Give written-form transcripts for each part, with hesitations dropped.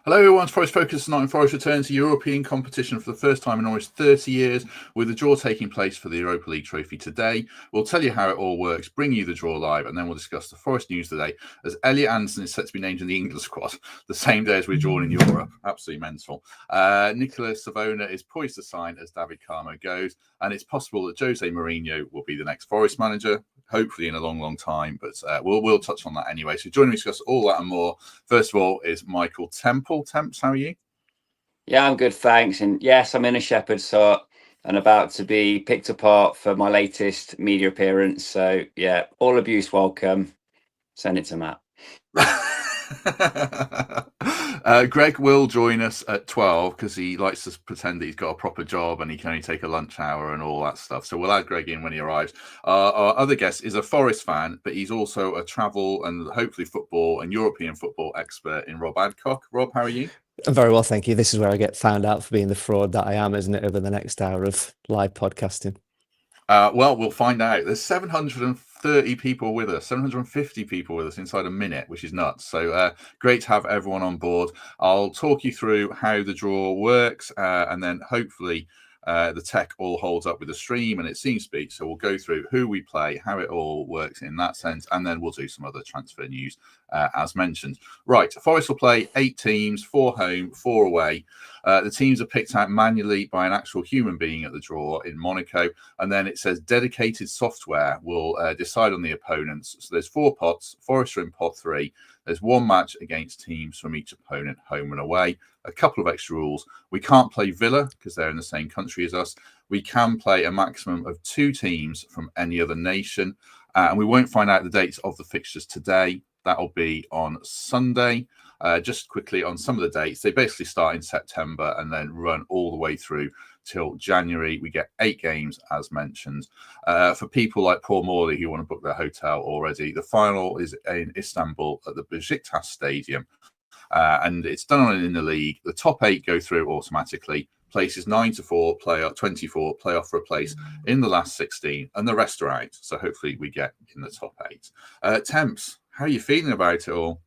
Hello everyone, Forest Focus. Nottingham Forest returns to European competition for the first time in almost 30 years, with the draw taking place for the Europa League trophy today. We'll tell you how it all works, bring you the draw live, and then we'll discuss the Forest news today, as Elliot Anderson is set to be named in the England squad the same day as we're drawn in Europe. Absolutely mental. Nicolo Savona is poised to sign as David Carmo goes, and it's possible that Jose Mourinho will be the next Forest manager, hopefully in a long time, but we'll touch on that anyway. So joining me to discuss all that and more, first of all, is Michael Temple. Temps, how are you? Yeah, I'm good, thanks. And yes, I'm in a shepherd's hut and about to be picked apart for my latest media appearance. So yeah, all abuse welcome. Send it to Matt. Greg will join us at 12 because he likes to pretend that he's got a proper job and he can only take a lunch hour and all that stuff. So we'll add Greg in when he arrives. Our other guest is a Forest fan, but he's also a travel and hopefully football and European football expert in Rob Adcock. Rob, how are you? I'm very well, thank you. This is where I get found out for being the fraud that I am, isn't it, over the next hour of live podcasting? Well, we'll find out. There's 730 people with us, 750 people with us inside a minute, which is nuts. So great to have everyone on board. I'll talk you through how the draw works, and then hopefully the tech all holds up with the stream, and it seems to be. So we'll go through who we play, how it all works in that sense, and then we'll do some other transfer news as mentioned. Right, Forest will play 8 teams, 4 home, 4 away. The teams are picked out manually by an actual human being at the draw in Monaco, and then it says dedicated software will decide on the opponents. So there's 4 pots. Forest are in pot 3. There's 1 match against teams from each opponent, home and away. A couple of extra rules. We can't play Villa because they're in the same country as us. We can play a maximum of 2 teams from any other nation. And we won't find out the dates of the fixtures today. That'll be on Sunday. Just quickly on some of the dates, they basically start in September and then run all the way through till January. We get 8 games, as mentioned. For people like Paul Morley who want to book their hotel already, the final is in Istanbul at the Besiktas Stadium. And it's done in the league. The top 8 go through automatically. Places 9 to 4, play up 24, play off for a place in the last 16, and the rest are out. So hopefully we get in the top 8. Temps, how are you feeling about it all?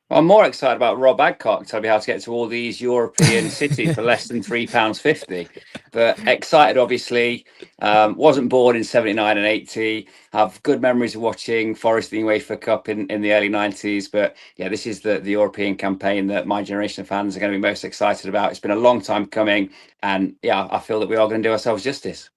Well, I'm more excited about Rob Adcock telling me how to get to all these European cities for less than £3.50. But excited, obviously. Wasn't born in 79 and 80. Have good memories of watching Forest in the UEFA Cup in the early 90s. But yeah, this is the European campaign that my generation of fans are going to be most excited about. It's been a long time coming. And yeah, I feel that we are going to do ourselves justice.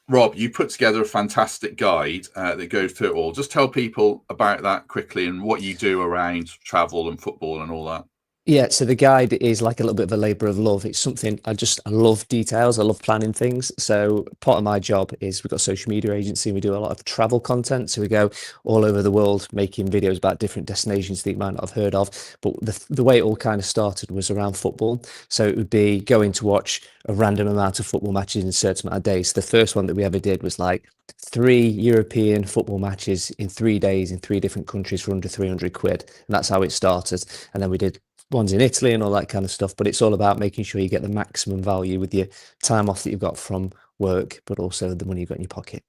Rob, you put together a fantastic guide that goes through it all. Just tell people about that quickly and what you do around travel and football and all that. Yeah, so the guide is like a little bit of a labour of love. It's something I love details. I love planning things. So part of my job is we've got a social media agency and we do a lot of travel content. So we go all over the world making videos about different destinations that you might not have heard of. But the way it all kind of started was around football. So it would be going to watch a random amount of football matches in a certain amount of days. The first one that we ever did was like 3 European football matches in 3 days in 3 different countries for under 300 quid. And that's how it started. And then we did ones in Italy and all that kind of stuff, but it's all about making sure you get the maximum value with your time off that you've got from work, but also the money you've got in your pocket.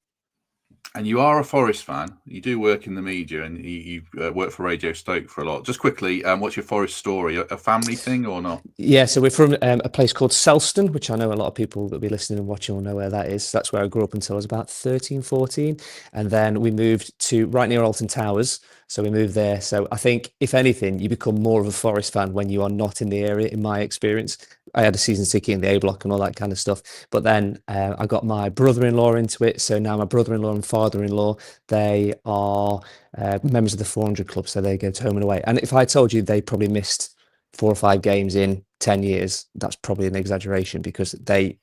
And you are a Forest fan. You do work in the media and you work for Radio Stoke for a lot. Just quickly, what's your Forest story? A family thing or not? Yeah, so we're from a place called Selston, which I know a lot of people that be listening and watching will know where that is. That's where I grew up until I was about 13, 14. And then we moved to right near Alton Towers. So we moved there. So I think, if anything, you become more of a Forest fan when you are not in the area, in my experience. I had a season ticket in the A block and all that kind of stuff. But then I got my brother-in-law into it. So now my brother-in-law and father-in-law, they are members of the 400 Club. So they go to home and away. And if I told you they probably missed 4 or 5 games in 10 years, that's probably an exaggeration, because they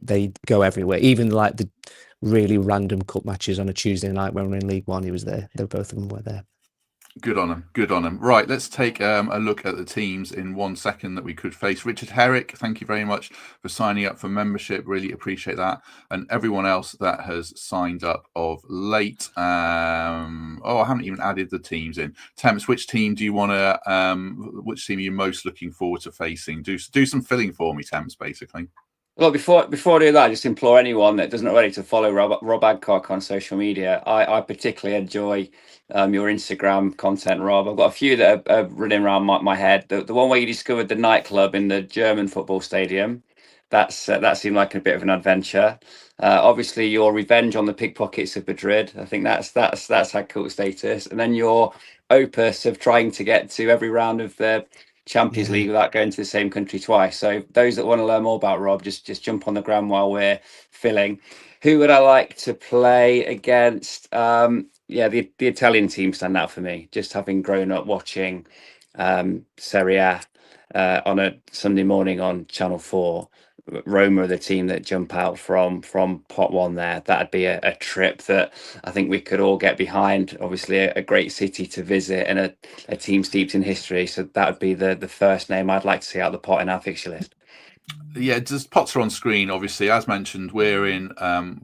go everywhere. Even like the really random cup matches on a Tuesday night when we're in League One, he was there. Both of them were there. Good on him. Good on him. Right, let's take a look at the teams in 1 second that we could face. Richard Herrick, thank you very much for signing up for membership. Really appreciate that. And everyone else that has signed up of late. I haven't even added the teams in. Temps, which team do you want to? Which team are you most looking forward to facing? Do some filling for me, Temps, basically. Well, before I do that, I just implore anyone that doesn't already to follow Rob Adcock on social media. I particularly enjoy your Instagram content, Rob. I've got a few that are running around my head. The one where you discovered the nightclub in the German football stadium, that seemed like a bit of an adventure. Obviously, your revenge on the pickpockets of Madrid. I think that's had cult status. And then your opus of trying to get to every round of the Champions League without going to the same country twice. So those that want to learn more about Rob, just jump on the gram while we're filling. Who would I like to play against? The Italian team stand out for me. Just having grown up watching Serie A on a Sunday morning on Channel 4. Roma are the team that jump out from pot one there. That'd be a trip that I think we could all get behind. Obviously a great city to visit and a team steeped in history. So that would be the first name I'd like to see out the pot in our fixture list. Yeah, just pots are on screen. Obviously, as mentioned, we're in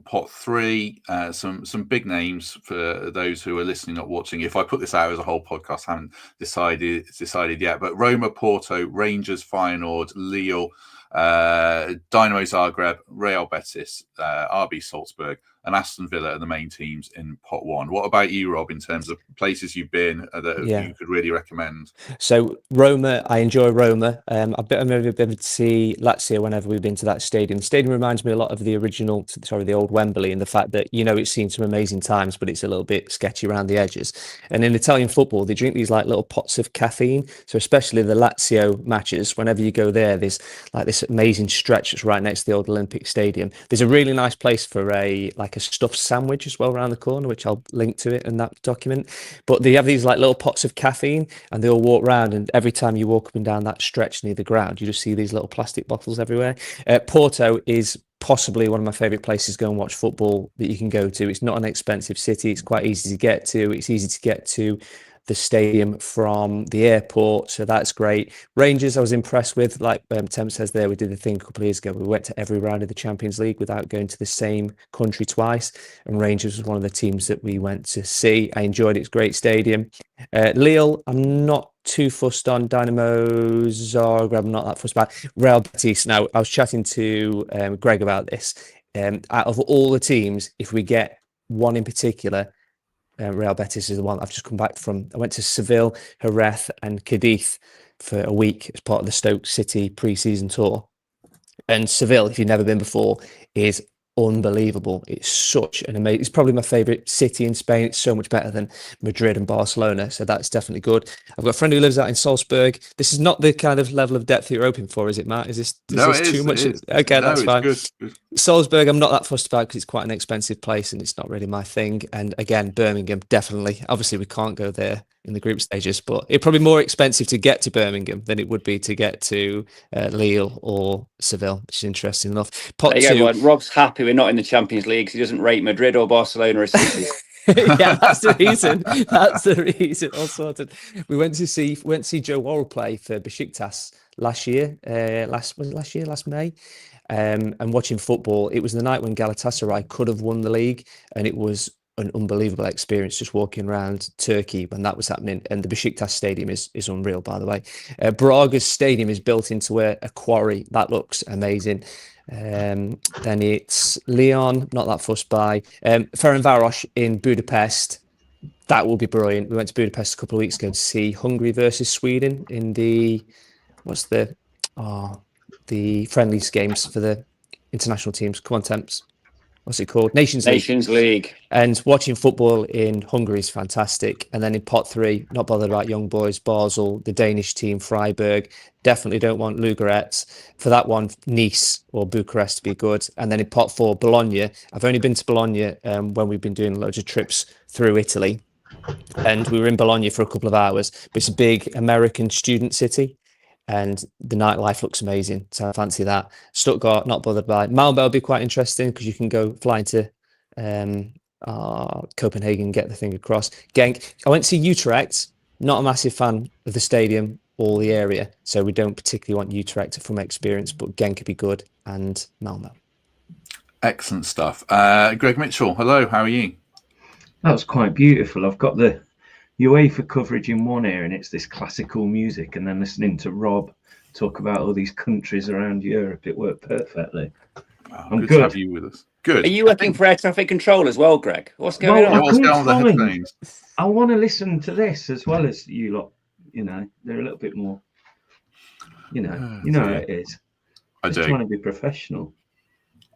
pot 3. Some big names for those who are listening, not watching. If I put this out as a whole podcast, I haven't decided yet. But Roma, Porto, Rangers, Feyenoord, Lille, Dynamo Zagreb, Real Betis, RB Salzburg, and Aston Villa are the main teams in pot 1. What about you, Rob, in terms of places you've been that you could really recommend? So Roma, I enjoy Roma. I've maybe been to see Lazio whenever we've been to that stadium. The stadium reminds me a lot of the old Wembley, and the fact that, it's seen some amazing times, but it's a little bit sketchy around the edges. And in Italian football, they drink these like little pots of caffeine. So especially the Lazio matches, whenever you go there, there's like this amazing stretch that's right next to the old Olympic Stadium. There's a really nice place for a stuffed sandwich as well around the corner, which I'll link to it in that document. But they have these like little pots of caffeine, and they all walk around, and every time you walk up and down that stretch near the ground, you just see these little plastic bottles everywhere. Porto is possibly one of my favorite places to go and watch football that you can go to. It's not an expensive city. It's quite easy to get to. It's easy to get to the stadium from the airport, so that's great. Rangers, I was impressed with, like Tem says there, we did the thing a couple of years ago. We went to every round of the Champions League without going to the same country twice, and Rangers was one of the teams that we went to see. I enjoyed it. It's a great stadium. Lille, I'm not too fussed on. Dynamo Zagreb, I'm not that fussed about. Real Betis, now I was chatting to Greg about this. Out of all the teams, if we get one in particular, Real Betis is the one I've just come back from. I went to Seville, Jerez and Cadiz for a week as part of the Stoke City pre-season tour. And Seville, if you've never been before, is unbelievable. It's such an amazing, it's probably my favorite city in Spain. It's so much better than Madrid and Barcelona, so that's definitely good. I've got a friend who lives out in Salzburg. This is not the kind of level of depth you're hoping for, is it, Matt? Is this too much? Okay, that's fine. Good. Salzburg, I'm not that fussed about because it's quite an expensive place and it's not really my thing. And again, Birmingham, definitely. Obviously, we can't go there in the group stages, but it's probably more expensive to get to Birmingham than it would be to get to Lille or Seville, which is interesting enough. Rob's happy we're not in the Champions League because he doesn't rate Madrid or Barcelona as cities. Yeah, that's the reason. That's the reason. All sorted. We went to see Joe Worrell play for Besiktas last year. Last May. And watching football, it was the night when Galatasaray could have won the league, and it was an unbelievable experience just walking around Turkey when that was happening. And the Besiktas stadium is unreal, by the way. Braga's stadium is built into a quarry. That looks amazing. Then it's Lyon, not that fussed by. Ferencvaros in Budapest. That will be brilliant. We went to Budapest a couple of weeks ago to see Hungary versus Sweden in the friendlies games for the international teams. Come on, Temps. What's it called? Nations League. And watching football in Hungary is fantastic. And then in pot 3, not bothered about young boys, Basel, the Danish team, Freiburg. Definitely don't want Lugaretz. For that one, Nice or Bucharest to be good. And then in pot 4, Bologna. I've only been to Bologna when we've been doing loads of trips through Italy. And we were in Bologna for a couple of hours. But it's a big American student city. And the nightlife looks amazing, so I fancy that. Stuttgart, not bothered by. Malmo will be quite interesting because you can go fly into Copenhagen and get the thing across. Genk. I went to see Utrecht. Not a massive fan of the stadium or the area, so we don't particularly want Utrecht from experience, but Genk could be good, and Malmo. Excellent stuff. Greg Mitchell, hello, how are you? That was quite beautiful. I've got the UEFA coverage in one ear and it's this classical music, and then listening to Rob talk about all these countries around Europe. It worked perfectly. I'm good good. to have you with us. Good. Are you looking for air traffic control as well, Greg? What's going Well, on? I What's couldn't going on with the find. headphones? I want to listen to this as well as you lot. They're a little bit more. You know how it is. I Just do. trying to be professional.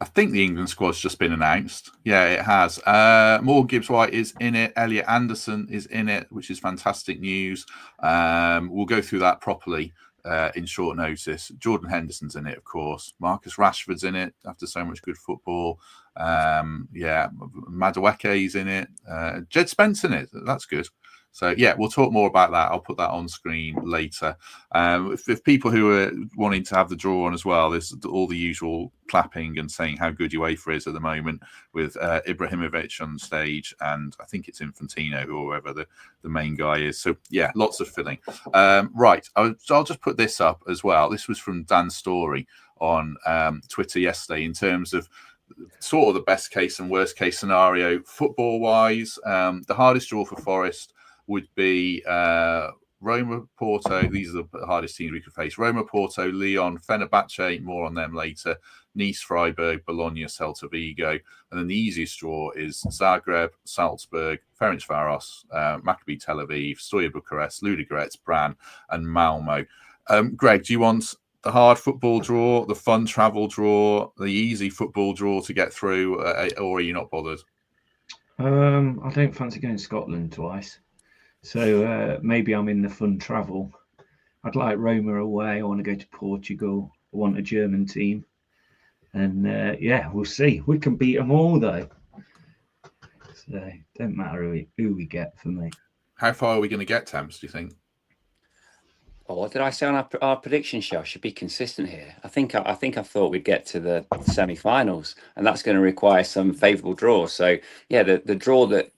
I think the England squad's just been announced. Yeah, it has. Morgan Gibbs-White is in it. Elliot Anderson is in it, which is fantastic news. We'll go through that properly in short notice. Jordan Henderson's in it, of course. Marcus Rashford's in it after so much good football. Madueke's in it. Jed Spence in it. That's good. So, yeah, we'll talk more about that. I'll put that on screen later. If people who are wanting to have the draw on as well, there's all the usual clapping and saying how good UEFA is at the moment with Ibrahimovic on stage, and I think it's Infantino, whoever the main guy is. So, yeah, lots of filling. Right, I'll just put this up as well. This was from Dan Story on Twitter yesterday in terms of sort of the best case and worst case scenario football-wise. The hardest draw for Forest would be Roma, Porto. These are the hardest teams we could face. Roma, Porto, Lyon, Fenerbahce, more on them later. Nice, Freiburg, Bologna, Celta Vigo. And then the easiest draw is Zagreb, Salzburg, Ferencvaros, Maccabi Tel Aviv, Steaua Bucharest, Ludogorets, Bran, and Malmo. Greg, do you want the hard football draw, the fun travel draw, the easy football draw to get through, or are you not bothered? I don't fancy going to Scotland twice. So maybe I'm in the fun travel. I'd like Roma away. I want to go to Portugal. I want a German team. And we'll see. We can beat them all, though. So don't matter who we get for me. How far are we going to get, Tams, do you think? Oh, what did I say on our prediction show? I should be consistent here. I think I thought we'd get to the semi-finals, and that's going to require some favourable draws. So, yeah, the draw that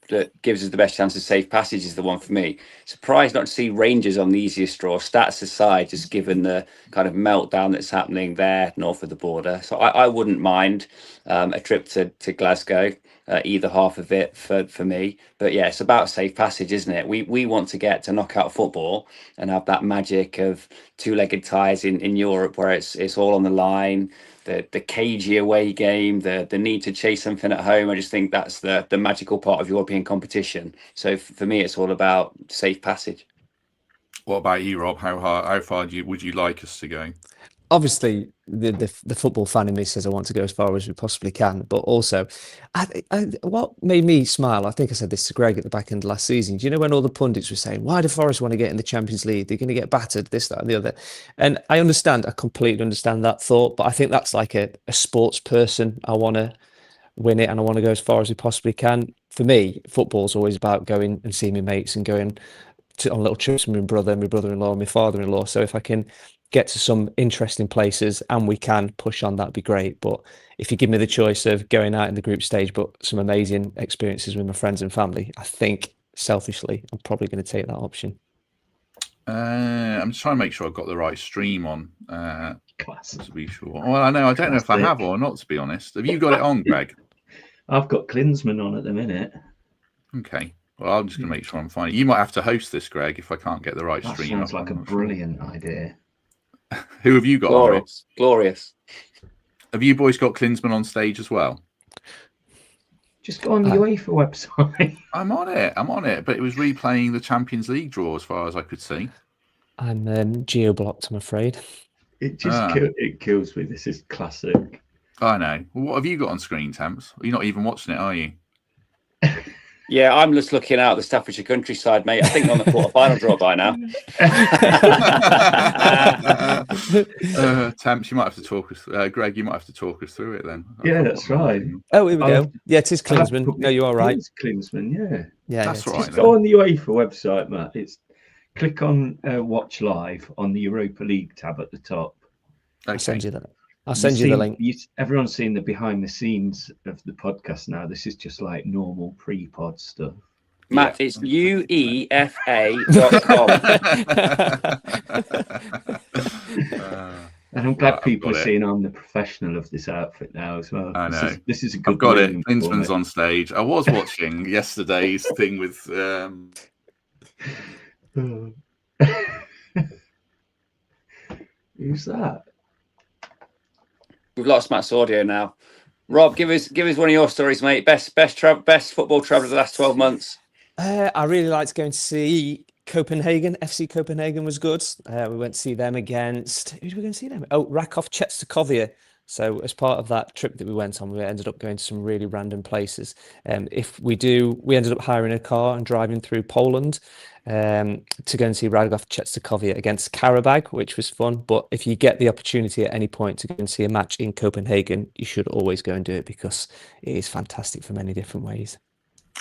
gives us the best chance of safe passage is the one for me. Surprised not to see Rangers on the easiest draw, stats aside, just given the kind of meltdown that's happening there north of the border. So I wouldn't mind a trip to Glasgow. Either half of it for me, but yeah, it's about safe passage, isn't it? We want to get to knockout football and have that magic of two-legged ties in Europe, where it's all on the line. The cagey away game, the need to chase something at home. I just think that's the magical part of European competition. So for me, it's all about safe passage. What about you, Rob? How far would you like us to go? Obviously, the football fan in me says I want to go as far as we possibly can, but also, what made me smile, I think I said this to Greg at the back end of last season. Do you know when all the pundits were saying, why do Forest want to get in the Champions League? They're going to get battered, this, that, and the other. And I completely understand that thought, but I think that's like a sports person. I want to win it and I want to go as far as we possibly can. For me, football's always about going and seeing my mates and going on little trips with my brother-in-law, and my father-in-law. So if I can get to some interesting places and we can push on, that'd be great. But if you give me the choice of going out in the group stage but some amazing experiences with my friends and family, I think selfishly I'm probably going to take that option. I'm just trying to make sure I've got the right stream on Class. to be sure. Well, I don't know if I have or not, to be honest. Have you got it on, Greg? I've got Klinsmann on at the minute. Okay. Well, I'm just going to make sure I'm fine. You might have to host this, Greg, if I can't get the right That stream. sounds like a brilliant idea. Who have you got on, Rob? Glorious. Have you boys got Klinsmann on stage as well? Just go on the UEFA website. I'm on it, but it was replaying the Champions League draw as far as I could see. I'm geo-blocked, I'm afraid. It just it kills me. This is classic. I know. Well, what have you got on screen, Temps? You're not even watching it, are you? Yeah, I'm just looking out the Staffordshire countryside, mate. I think we're on the quarter-final draw by now. Temps, you might have to talk us. Greg, you might have to talk us through it then. Yeah, that's right. Oh, here we go. Yeah, it is Klinsmann. No, you are right. It's Klinsmann, yeah. That's right. Just go on the UEFA website, Matt. Click on Watch Live on the Europa League tab at the top. Okay. I'll send you the link. Everyone's seen the behind the scenes of the podcast now. This is just like normal pre-pod stuff. Matt, it's uefa.com. And I'm glad people are seeing I'm the professional of this outfit now as well. I know. This is a good. I've got it. Klinsmann's on stage. I was watching yesterday's thing with. Who's that? We've lost Matt's audio now. Rob, give us one of your stories, mate. Best football travel of the last 12 months. I really liked going to see Copenhagen. FC Copenhagen was good. We went to see them against, who did we go and see them? Oh, Rakov Czestochowie. So as part of that trip that we went on, we ended up going to some really random places. We ended up hiring a car and driving through Poland to go and see Rakov Czestochowie against Karabag, which was fun. But if you get the opportunity at any point to go and see a match in Copenhagen, you should always go and do it because it is fantastic for many different ways.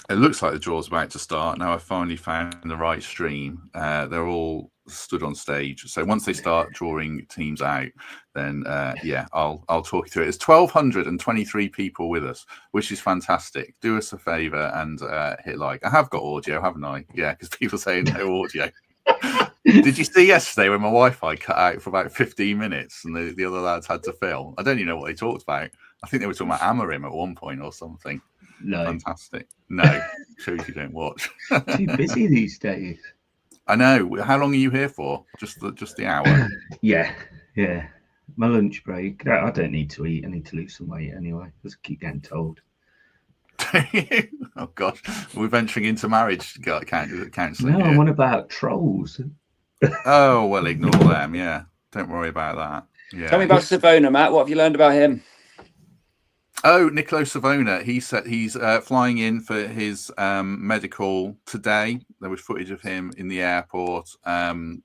It looks like the draw's about to start. Now I've finally found the right stream. They're all stood on stage. So once they start drawing teams out, then I'll talk you through it. There's 1,223 people with us, which is fantastic. Do us a favour and hit like. I have got audio, haven't I? Yeah, because people say no audio. Did you see yesterday when my Wi-Fi cut out for about 15 minutes and the other lads had to film? I don't even know what they talked about. I think they were talking about Amorim at one point or something. No. Fantastic. No, shows you don't watch. Too busy these days. I know. How long are you here for? Just the hour? Yeah. My lunch break. I don't need to eat. I need to lose some weight anyway. Just keep getting told. Oh gosh, we're venturing into marriage counselling. No, I'm on about trolls. Oh well, ignore them. Yeah, don't worry about that. Yeah. Tell me about Savona, Matt. What have you learned about him? Oh, Nicolo Savona. He's flying in for his medical today. There was footage of him in the airport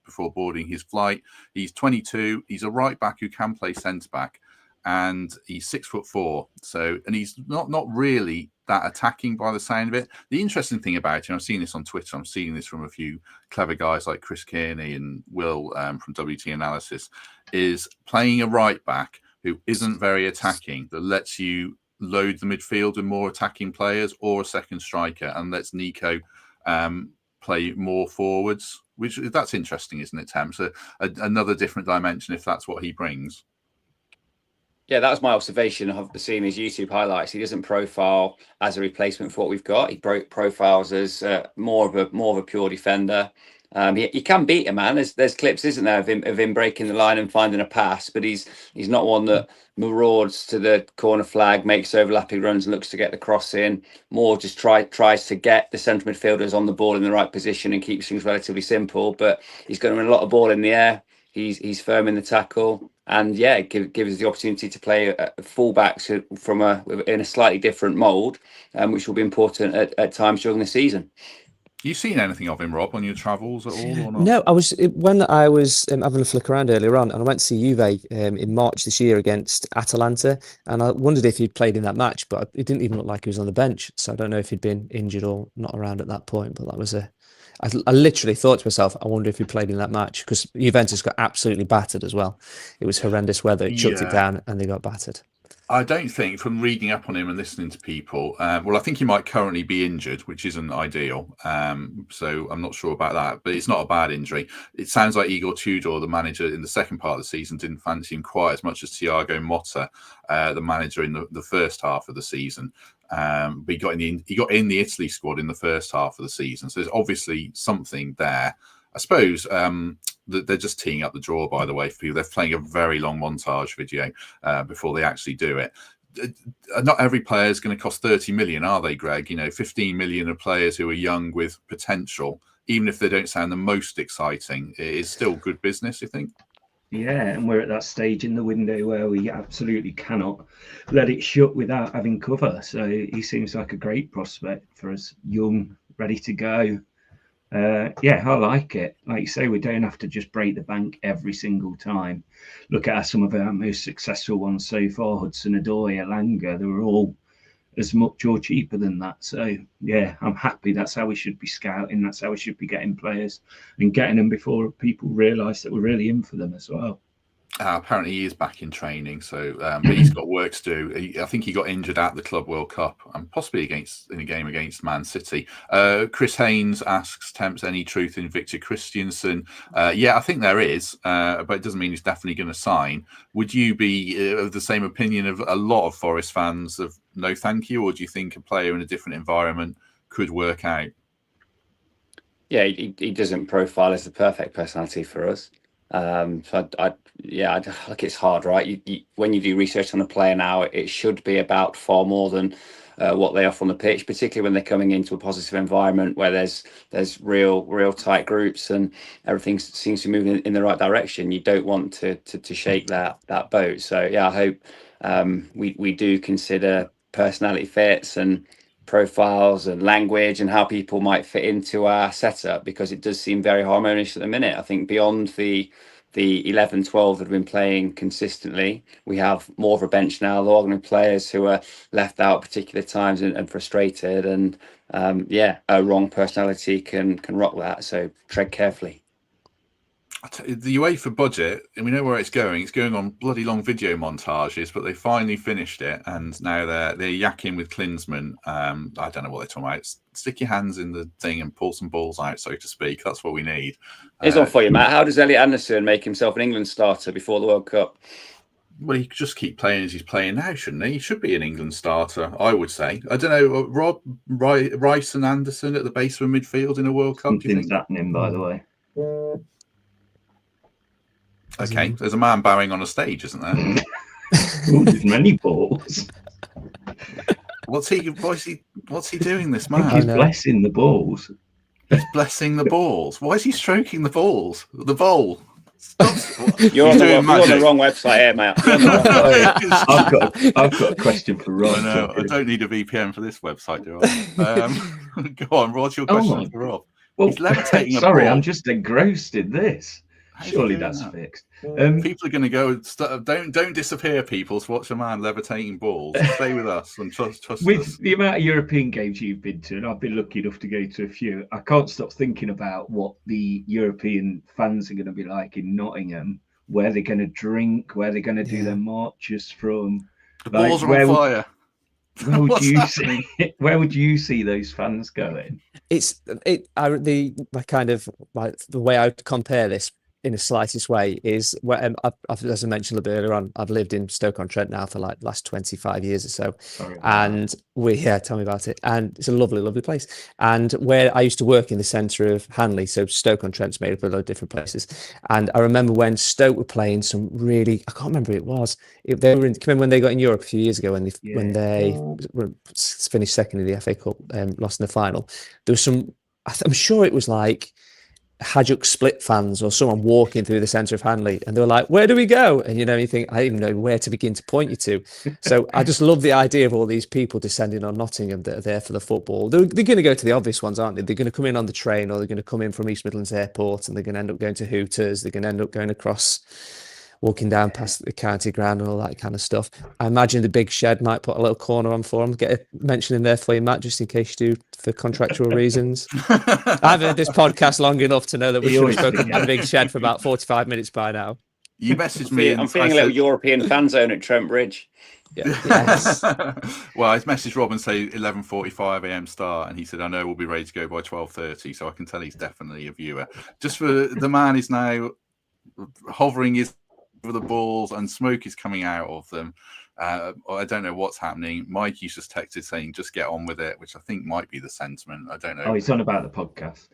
before boarding his flight. He's 22. He's a right back who can play centre back, and he's 6'4". And he's not really that attacking by the sound of it. The interesting thing about him, I've seen this on Twitter. I'm seeing this from a few clever guys like Chris Kearney and Will from WT Analysis, is playing a right back who isn't very attacking, that lets you load the midfield with more attacking players or a second striker and lets Nico play more forwards, which that's interesting, isn't it, Tam? So another different dimension if that's what he brings. Yeah, that was my observation of seeing his YouTube highlights. He doesn't profile as a replacement for what we've got. He profiles as more of a pure defender. You can beat a man. There's clips, isn't there, of him breaking the line and finding a pass, but he's not one that marauds to the corner flag, makes overlapping runs and looks to get the cross in. More just tries to get the central midfielders on the ball in the right position and keeps things relatively simple. But he's going to win a lot of ball in the air. He's firm in the tackle, and gives us the opportunity to play fullbacks in a slightly different mould, which will be important at times during the season. You seen anything of him, Rob, on your travels at all or not? No, when I was having a flick around earlier on, and I went to see Juve in March this year against Atalanta, and I wondered if he'd played in that match, but it didn't even look like he was on the bench. So I don't know if he'd been injured or not around at that point. But that was I literally thought to myself, I wonder if he played in that match, because Juventus got absolutely battered as well. It was horrendous weather. It chucked it down and they got battered. I don't think, from reading up on him and listening to people, I think he might currently be injured, which isn't ideal. So I'm not sure about that, but it's not a bad injury. It sounds like Igor Tudor, the manager in the second part of the season, didn't fancy him quite as much as Thiago Motta, the manager in the first half of the season. But he got in the Italy squad in the first half of the season. So there's obviously something there. I suppose they're just teeing up the draw, by the way, for people. They're playing a very long montage video before they actually do it. Not every player is going to cost 30 million, are they, Greg? 15 million of players who are young with potential, even if they don't sound the most exciting, it is still good business, you think? Yeah, and we're at that stage in the window where we absolutely cannot let it shut without having cover. So he seems like a great prospect for us, young, ready to go. I like it. Like you say, we don't have to just break the bank every single time. Look at some of our most successful ones so far, Hudson-Odoi, Elanga, they were all as much or cheaper than that. So, yeah, I'm happy. That's how we should be scouting. That's how we should be getting players and getting them before people realise that we're really in for them as well. Apparently he is back in training, so but he's got work to do. I think he got injured at the Club World Cup and possibly in a game against Man City. Chris Haynes asks, Temps, any truth in Victor Christiansen? Yeah, I think there is, but it doesn't mean he's definitely going to sign. Would you be of the same opinion of a lot of Forest fans of no thank you, or do you think a player in a different environment could work out? Yeah, he doesn't profile as the perfect personality for us. I like it's hard, right? When you do research on a player now, it should be about far more than what they offer on the pitch, particularly when they're coming into a positive environment where there's real tight groups and everything seems to be moving in the right direction. You don't want to shake that boat. So yeah, I hope we do consider personality fits and profiles and language and how people might fit into our setup, because it does seem very harmonious at the minute. I think beyond the 11, 12 that have been playing consistently, we have more of a bench now. There are going to be players who are left out at particular times and frustrated, and a wrong personality can rock that. So tread carefully. The UEFA budget, and we know where it's going. It's going on bloody long video montages, but they finally finished it, and now they're yakking with Klinsmann. I don't know what they're talking about. Stick your hands in the thing and pull some balls out, so to speak. That's what we need. Here's one for you, Matt. How does Elliot Anderson make himself an England starter before the World Cup? Well, he could just keep playing as he's playing now, shouldn't he? He should be an England starter, I would say. I don't know, Rob, Rice and Anderson at the base of a midfield in a World Cup. Something's happening, by the way. Okay, there's a man bowing on a stage, isn't there? Ooh, there's many balls. What's he doing, this I think man? he's blessing the balls. He's blessing the balls. Why is he stroking the balls? The bowl. You're on the wrong website here, mate. I've got a question for Rob. I know. I don't need a VPN for this website, do I? Go on, what's your question for Rob? Well, he's levitating a sorry, ball. I'm just engrossed in this. Surely that's fixed. People are going to go. Don't disappear, people. To watch a man levitating balls. Stay with us and trust With us. the amount of European games you've been to, and I've been lucky enough to go to a few, I can't stop thinking about what the European fans are going to be like in Nottingham, where they're going to drink, where they're going to do their marches from. The balls are on fire. Where would you see those fans going? The way I would compare this in the slightest way is where as I mentioned a little bit earlier on, I've lived in Stoke-on-Trent now for like the last 25 years or so. Tell me about it. And it's a lovely place. And where I used to work in the centre of Hanley, so Stoke-on-Trent's made up of a lot of different places. And I remember when Stoke were playing some really, I can't remember who it was. Remember when they got in Europe a few years ago when they finished second in the FA Cup, lost in the final. There was some, I'm sure it was like Hajduk Split fans or someone walking through the centre of Hanley, and they were like, "Where do we go?" And you think, I don't even know where to begin to point you to. So I just love the idea of all these people descending on Nottingham that are there for the football. They're going to go to the obvious ones, aren't they? They're going to come in on the train, or they're going to come in from East Midlands Airport, and they're going to end up going to Hooters. They're going to end up going across, walking down past the county ground and all that kind of stuff. I imagine the Big Shed might put a little corner on for them. Get a mention in there for you, Matt, just in case you do for contractual reasons. I've heard this podcast long enough to know that we should have spoken about the Big Shed for about 45 minutes by now. You messaged me. I'm feeling a little European fan zone at Trent Bridge. Yeah. Yes. Well, I messaged Rob and say 11:45 a.m. start, and he said, "I know we'll be ready to go by 12:30." So I can tell he's definitely a viewer. Just for the man is now hovering his over the balls and smoke is coming out of them. I don't know what's happening. Mikey's just texted saying just get on with it, which I think might be the sentiment. I don't know. Oh, he's on about the podcast.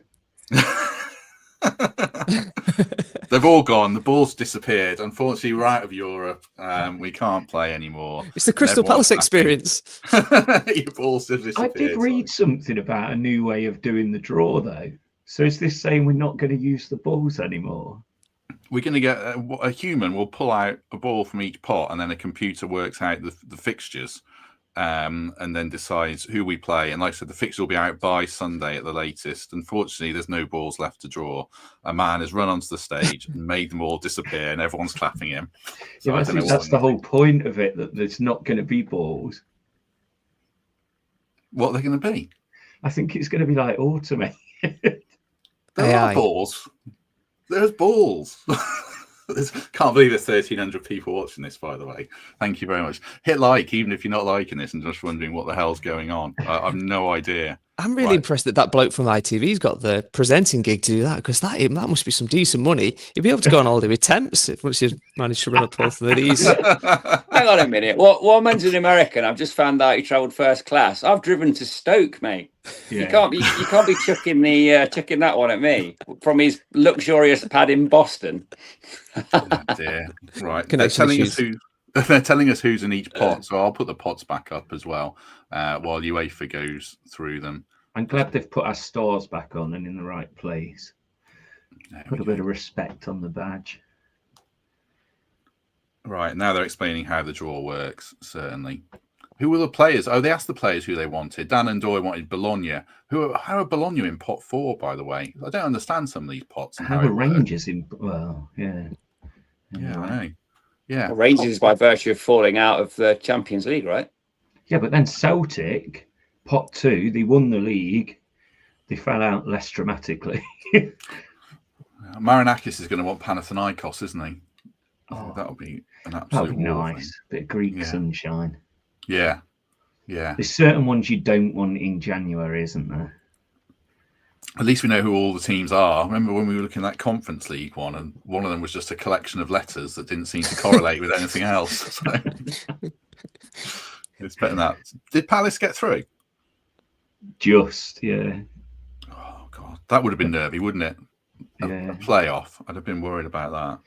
They've all gone. The ball's disappeared. Unfortunately, we're out of Europe. We can't play anymore. It's the Crystal Palace experience. Your ball's just disappeared. I did read something about a new way of doing the draw, though. So is this saying we're not going to use the balls anymore? We're going to get a human will pull out a ball from each pot, and then a computer works out the fixtures, and then decides who we play. And like I said, the fixture will be out by Sunday at the latest. Unfortunately, there's no balls left to draw. A man has run onto the stage and made them all disappear, and everyone's clapping him. So I think that's the whole point of it, that there's not going to be balls. What are they going to be? I think it's going to be like automated. There are balls. There's balls. Can't believe there's 1,300 people watching this, by the way. Thank you very much. Hit like, even if you're not liking this and just wondering what the hell's going on. I've no idea. I'm really impressed that bloke from ITV's got the presenting gig to do that, because that must be some decent money. You'll be able to go on holiday with temps once you've managed to run up both of these. Hang on a minute. What man's an American? I've just found out he travelled first class. I've driven to Stoke, mate. Yeah. You can't be chucking that one at me from his luxurious pad in Boston. Oh, dear. Right. Connection issues. They're telling us who's in each pot, so I'll put the pots back up as well while UEFA goes through them. I'm glad they've put our stores back on and in the right place. Put a bit of respect on the badge. Right, now they're explaining how the draw works, certainly. Who were the players? Oh, they asked the players who they wanted. Dan and Doy wanted Bologna. How are Bologna in pot 4, by the way? I don't understand some of these pots. How are Rangers in? Well, yeah. Yeah, I know. Yeah. Well, Rangers by virtue of falling out of the Champions League, right? Yeah, but then Celtic, pot 2, they won the league. They fell out less dramatically. Marinakis is going to want Panathinaikos, isn't he? Oh, that'll be an that'd absolute be nice. Bit of Greek sunshine. Yeah. There's certain ones you don't want in January, isn't there? At least we know who all the teams are. Remember when we were looking at that Conference League one, and one of them was just a collection of letters that didn't seem to correlate with anything else. So it's better than that. Did Palace get through? Just, yeah. Oh, God. That would have been nervy, wouldn't it? A playoff. I'd have been worried about that.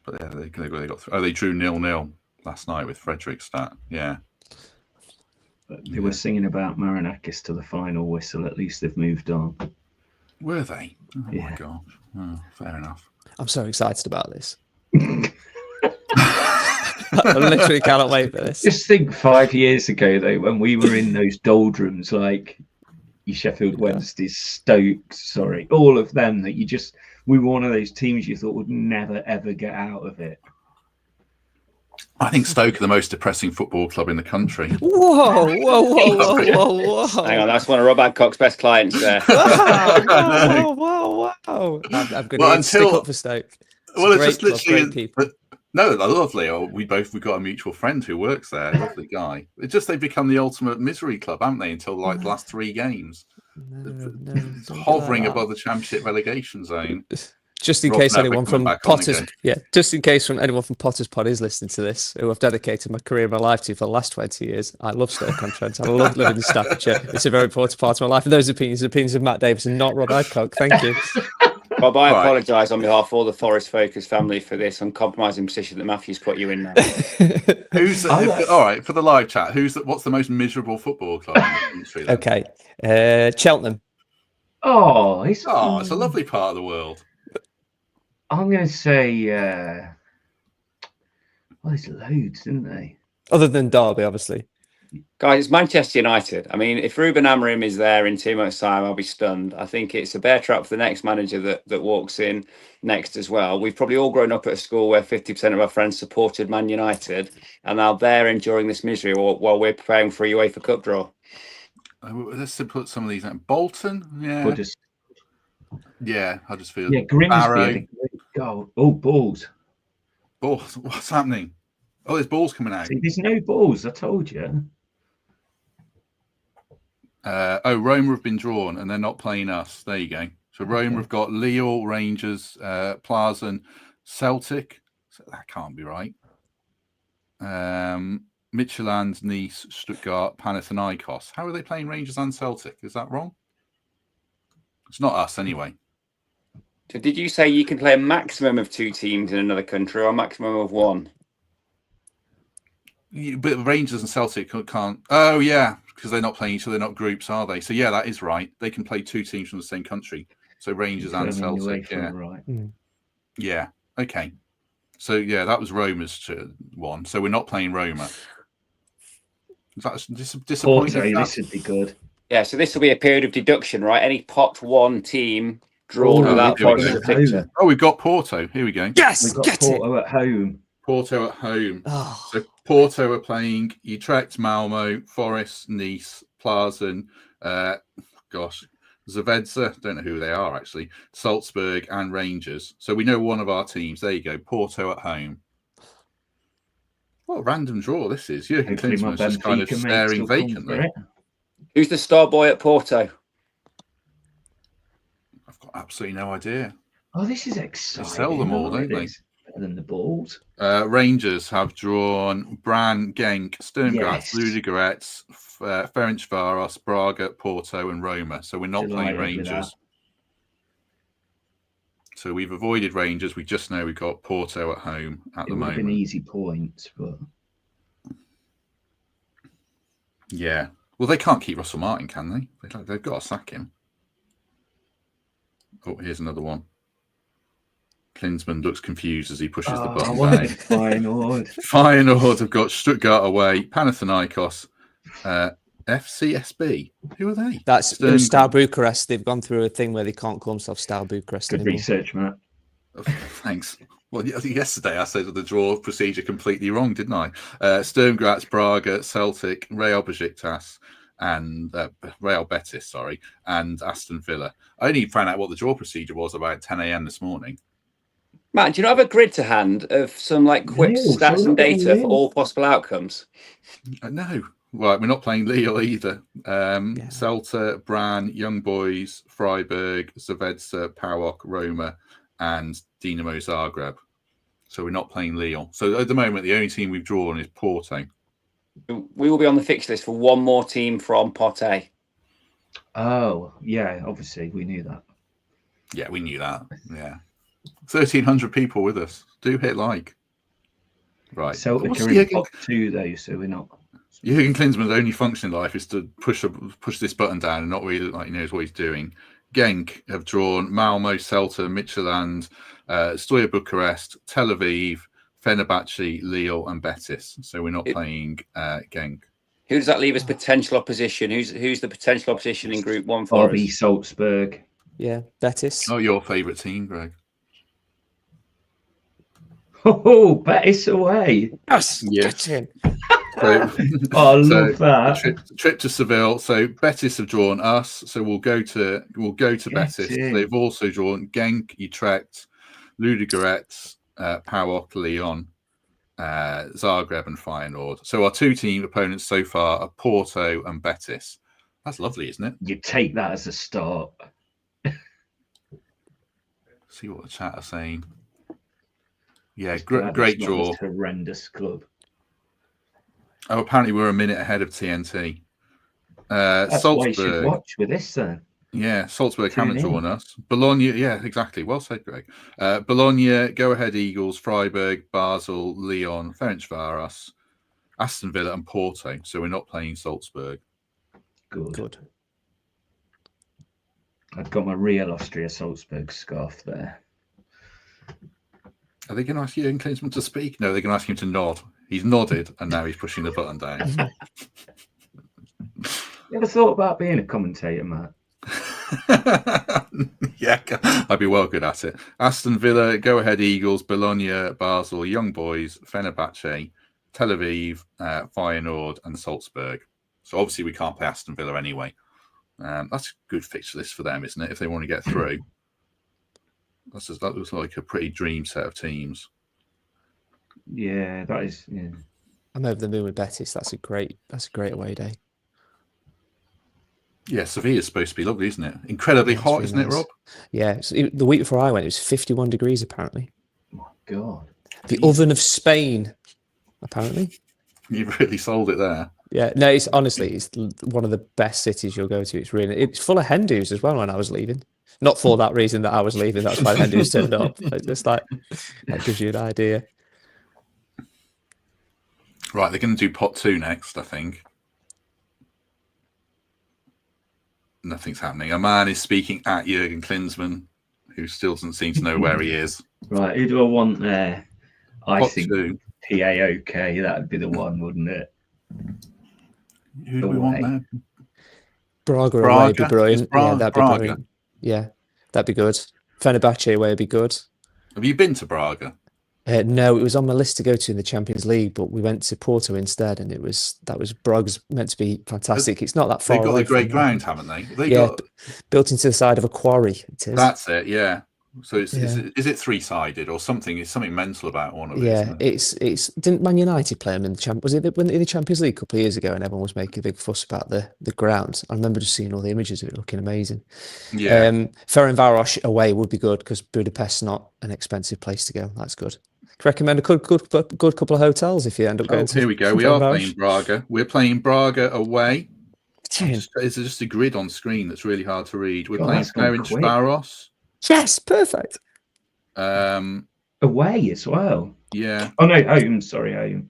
But yeah, they got through. Oh, they drew 0-0 last night with Fredrikstad. Yeah. But they were singing about Marinakis to the final whistle. At least they've moved on. Were they? Oh, my gosh. Oh, fair enough. I'm so excited about this. I literally cannot wait for this. Just think 5 years ago, though, when we were in those doldrums, like your Sheffield Wednesdays, Stokes, all of them, that we were one of those teams you thought would never, ever get out of it. I think Stoke are the most depressing football club in the country. Whoa. Hang on, that's one of Rob Adcock's best clients there. Wow. I'm going to stick up for Stoke. It's just literally great people. No, they're lovely. We've got a mutual friend who works there. Lovely guy. It's just they've become the ultimate misery club, haven't they? Until like the last 3 games, hovering above the Championship relegation zone. Just in case anyone from Potter's, anyone from Potter's Pod is listening to this, who I've dedicated my career and my life to for the last 20 years. I love Stoke-on-Trent. I love living in Staffordshire. It's a very important part of my life. And those opinions of Matt Davies and not Rob Adcock. Thank you. Rob, I apologise on behalf of all the Forest Focus family for this uncompromising position that Matthew's put you in now. All right, for the live chat, what's the most miserable football club in the country? Then? Okay, Cheltenham. Oh, it's a lovely part of the world. I'm going to say, there's loads, isn't they? Other than Derby, obviously. Guys, it's Manchester United. I mean, if Ruben Amorim is there in 2 months' time, I'll be stunned. I think it's a bear trap for the next manager that walks in next as well. We've probably all grown up at a school where 50% of our friends supported Man United, and now they're enduring this misery while we're preparing for a UEFA Cup draw. Let's put some of these out. Bolton, yeah, I just feel. Yeah, Grimsby had a great goal. Oh, balls. Balls. What's happening? Oh, there's balls coming out. See, there's no balls. I told you. Roma have been drawn and they're not playing us. There you go. So Roma have got Lille, Rangers, Plaza, and Celtic. So that can't be right. Midtylland, Nice, Stuttgart, Panathinaikos. How are they playing Rangers and Celtic? Is that wrong? It's not us anyway. So did you say you can play a maximum of 2 teams in another country or a maximum of 1? But Rangers and Celtic can't. Oh, yeah, because they're not playing each other. They're not groups, are they? So, yeah, that is right. They can play 2 teams from the same country. So, Rangers and Celtic. Yeah. Right. Yeah. Okay. So, yeah, that was Roma's one. So, we're not playing Roma. That's disappointing. Porto, this would be good. Yeah, so this will be a period of deduction, right? Any pot 1 team drawn without points in the picture. Oh, we've got Porto. Here we go. Yes, we've got Porto at home. Porto at home. Oh. So Porto are playing Utrecht, Malmo, Forest, Nice, Plaza, Zavedza, don't know who they are actually, Salzburg and Rangers. So we know one of our teams. There you go, Porto at home. What a random draw this is. Jurgen Klinsmann's just kind of staring vacantly. Who's the star boy at Porto? I've got absolutely no idea. Oh, this is exciting. They sell them all, don't they? than the Balls. Rangers have drawn Bran, Genk, Sturm Graz, Yes. Ludogorets, Ferencvaros, Braga, Porto, and Roma. So we're not playing Delighted with that. Rangers. So we've avoided Rangers. We just know we've got Porto at home at It the would have moment. been easy points, but Yeah. Well, they can't keep Russell Martin, can they? They've got to sack him. Oh, here's another one. Klinsmann looks confused as he pushes the I button wanted down. to Feyenoord. Feyenoord have got Stuttgart away, Panathinaikos, FCSB. Who are they? That's Sturm Star Bucharest. They've gone through a thing where they can't call themselves Star Bucharest Good anymore. research, Matt. Thanks. Well, yesterday I said the draw procedure completely wrong, didn't I? Sturm Graz, Braga, Celtic, Real Besiktas, and Real Betis, and Aston Villa. I only found out what the draw procedure was about 10 a.m. this morning. Matt, do you not have a grid to hand of some like quick No, stats so and we're not data in. for all possible outcomes? No. Right, we're not playing Lille either. Celta, Bran, Young Boys, Freiburg, Zavedza, PAOK, Roma, and Dinamo Zagreb. So we're not playing Lille. So at the moment, the only team we've drawn is Porto. We will be on the fixed list for one more team from Pot A. Oh, yeah, obviously, we knew that. Yeah, we knew that. Yeah. 1,300 people with us. Do hit like. Right. Celtic What's are in Jurgen- pot 2, though, so we're not. Jurgen Klinsmann's only function in life is to push this button down and not really like he knows what he's doing. Genk have drawn Malmo, Celta, Midtylland, Steaua Bucharest, Tel Aviv, Fenerbahce, Lille, and Betis. So we're not playing Genk. Who does that leave as potential opposition? Who's the potential opposition in Group 1 for RB us? Salzburg. Yeah, Betis. Oh, your favourite team, Greg? Oh, Betis away. Yes, Yes. get in. So, Oh, I love that. Trip to Seville. So Betis have drawn us. So we'll go to Betis. in. They've also drawn Genk, Utrecht, Ludogorets, PAOK, Lyon, Zagreb, and Feyenoord. So our two team opponents so far are Porto and Betis. That's lovely, isn't it? You take that as a start. See what the chat are saying. Yeah, Glad great it's not draw. this horrendous club. Oh, apparently we're a minute ahead of TNT. That's why you should Salzburg. watch with this then. Yeah, Salzburg Tune haven't in. drawn us. Bologna, yeah, exactly. Well said, Greg. Bologna, Go Ahead Eagles, Freiburg, Basel, Lyon, Ferencvaros, Aston Villa, and Porto. So we're not playing Salzburg. Good. I've got my real Austria Salzburg scarf there. Are they going to ask Jurgen Klinsmann to speak? No, they're going to ask him to nod. He's nodded, and now he's pushing the button down. You ever thought about being a commentator, Matt? Yeah, I'd be well good at it. Aston Villa, Go Ahead Eagles, Bologna, Basel, Young Boys, Fenerbahce, Tel Aviv, Feyenoord, and Salzburg. So obviously we can't play Aston Villa anyway. That's a good fixture list for them, isn't it? If they want to get through, that looks like a pretty dream set of teams. Yeah, that is. Yeah. I'm over the moon with Betis. That's a great away day. Yeah, Sevilla's supposed to be lovely, isn't it? Incredibly Yeah, it's hot, really isn't it, nice. Rob? Yeah, so the week before I went, it was 51 degrees apparently. My God. The oven of Spain, apparently. You've really sold it there. Yeah, no, it's honestly, it's one of the best cities you'll go to. It's full of Hindus as well when I was leaving. Not for that reason that I was leaving. That's why the Hindus turned up. It's just like, that gives you an idea. Right, they're going to do pot 2 next, I think. Nothing's happening. A man is speaking at Jurgen Klinsmann, who still doesn't seem to know where he is. Right, who do I want there? I Pot think 2. PAOK, that'd be the one, wouldn't it? Who do we want there? Braga away would be Braga? brilliant. Is Braga- Yeah, that'd be Braga? brilliant. Yeah, that'd be good. Fenerbahce away would be good. Have you been to Braga? No, it was on my list to go to in the Champions League, but we went to Porto instead, and that was Brug's meant to be fantastic. It's not that far They've got away the great from ground, haven't they? Yeah, built into the side of a quarry. It is. That's it, yeah. So it's, Yeah. is it 3-sided or something? It's something mental about one of it. Yeah, Isn't it? it's didn't Man United play them in the was it in the Champions League a couple of years ago, and everyone was making a big fuss about the ground. I remember just seeing all the images of it looking amazing. Yeah. Ferencvaros away would be good because Budapest's not an expensive place to go. That's good. Recommend a good couple of hotels if you end up going to. Here we go. We are playing Braga. We're playing Braga away. There's just a grid on screen that's really hard to read. We're playing Ferencvaros. Yes, perfect. Away as well. Yeah. Oh no, home. Sorry, home.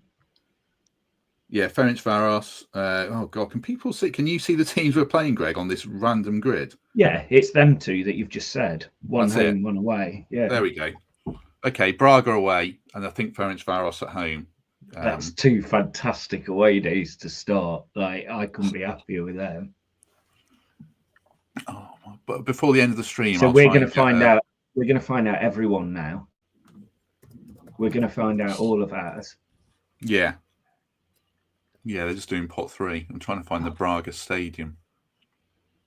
Yeah, Ferencvaros. Oh God, can people see? Can you see the teams we're playing, Greg, on this random grid? Yeah, it's them two that you've just said. One That's home, one away. Yeah. There we go. Okay, Braga away, and I think Ferencvaros at home. That's two fantastic away days to start. Like, I couldn't be happier with them. Oh, but before the end of the stream, so we're going to find out. We're going to find out everyone now. We're going to find out all of ours. Yeah. Yeah, they're just doing pot 3. I'm trying to find the Braga Stadium.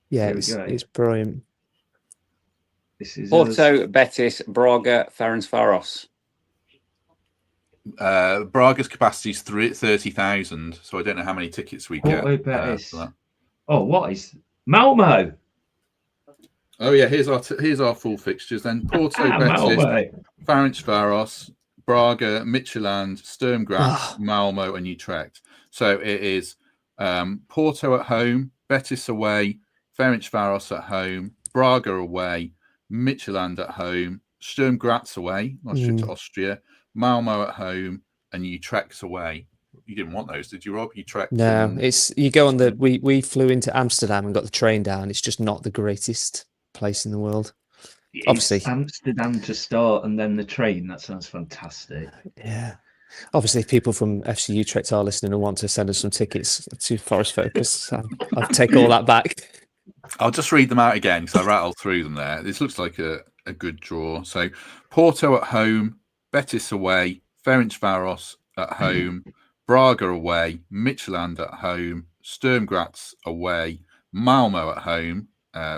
Yeah, it's brilliant. This is Porto, Betis, Braga, Ferencvaros. Braga's capacity is 30,000, so I don't know how many tickets we get. Betis. Oh, what is Malmo? Oh yeah, here's our full fixtures then. Porto, Betis, Ferencvaros, Braga, Midtylland, Sturm Graz, Malmo, and Utrecht. So it is Porto at home, Betis away, Ferencvaros at home, Braga away, Midtylland at home, Sturm Graz away, to Austria, Malmo at home, and Utrecht away. You didn't want those, did you, Rob? Utrecht? No, it's you go on the. We flew into Amsterdam and got the train down. It's just not the greatest place in the world. Obviously, Amsterdam to start and then the train. That sounds fantastic. Yeah. Obviously, if people from FC Utrecht are listening and want to send us some tickets to Forest Focus, I'll take all that back. I'll just read them out again because I rattled through them there. This looks like a good draw. So Porto at home, Betis away, Ferencvaros at home, Braga away, Midtylland at home, Sturm Graz away, Malmo at home,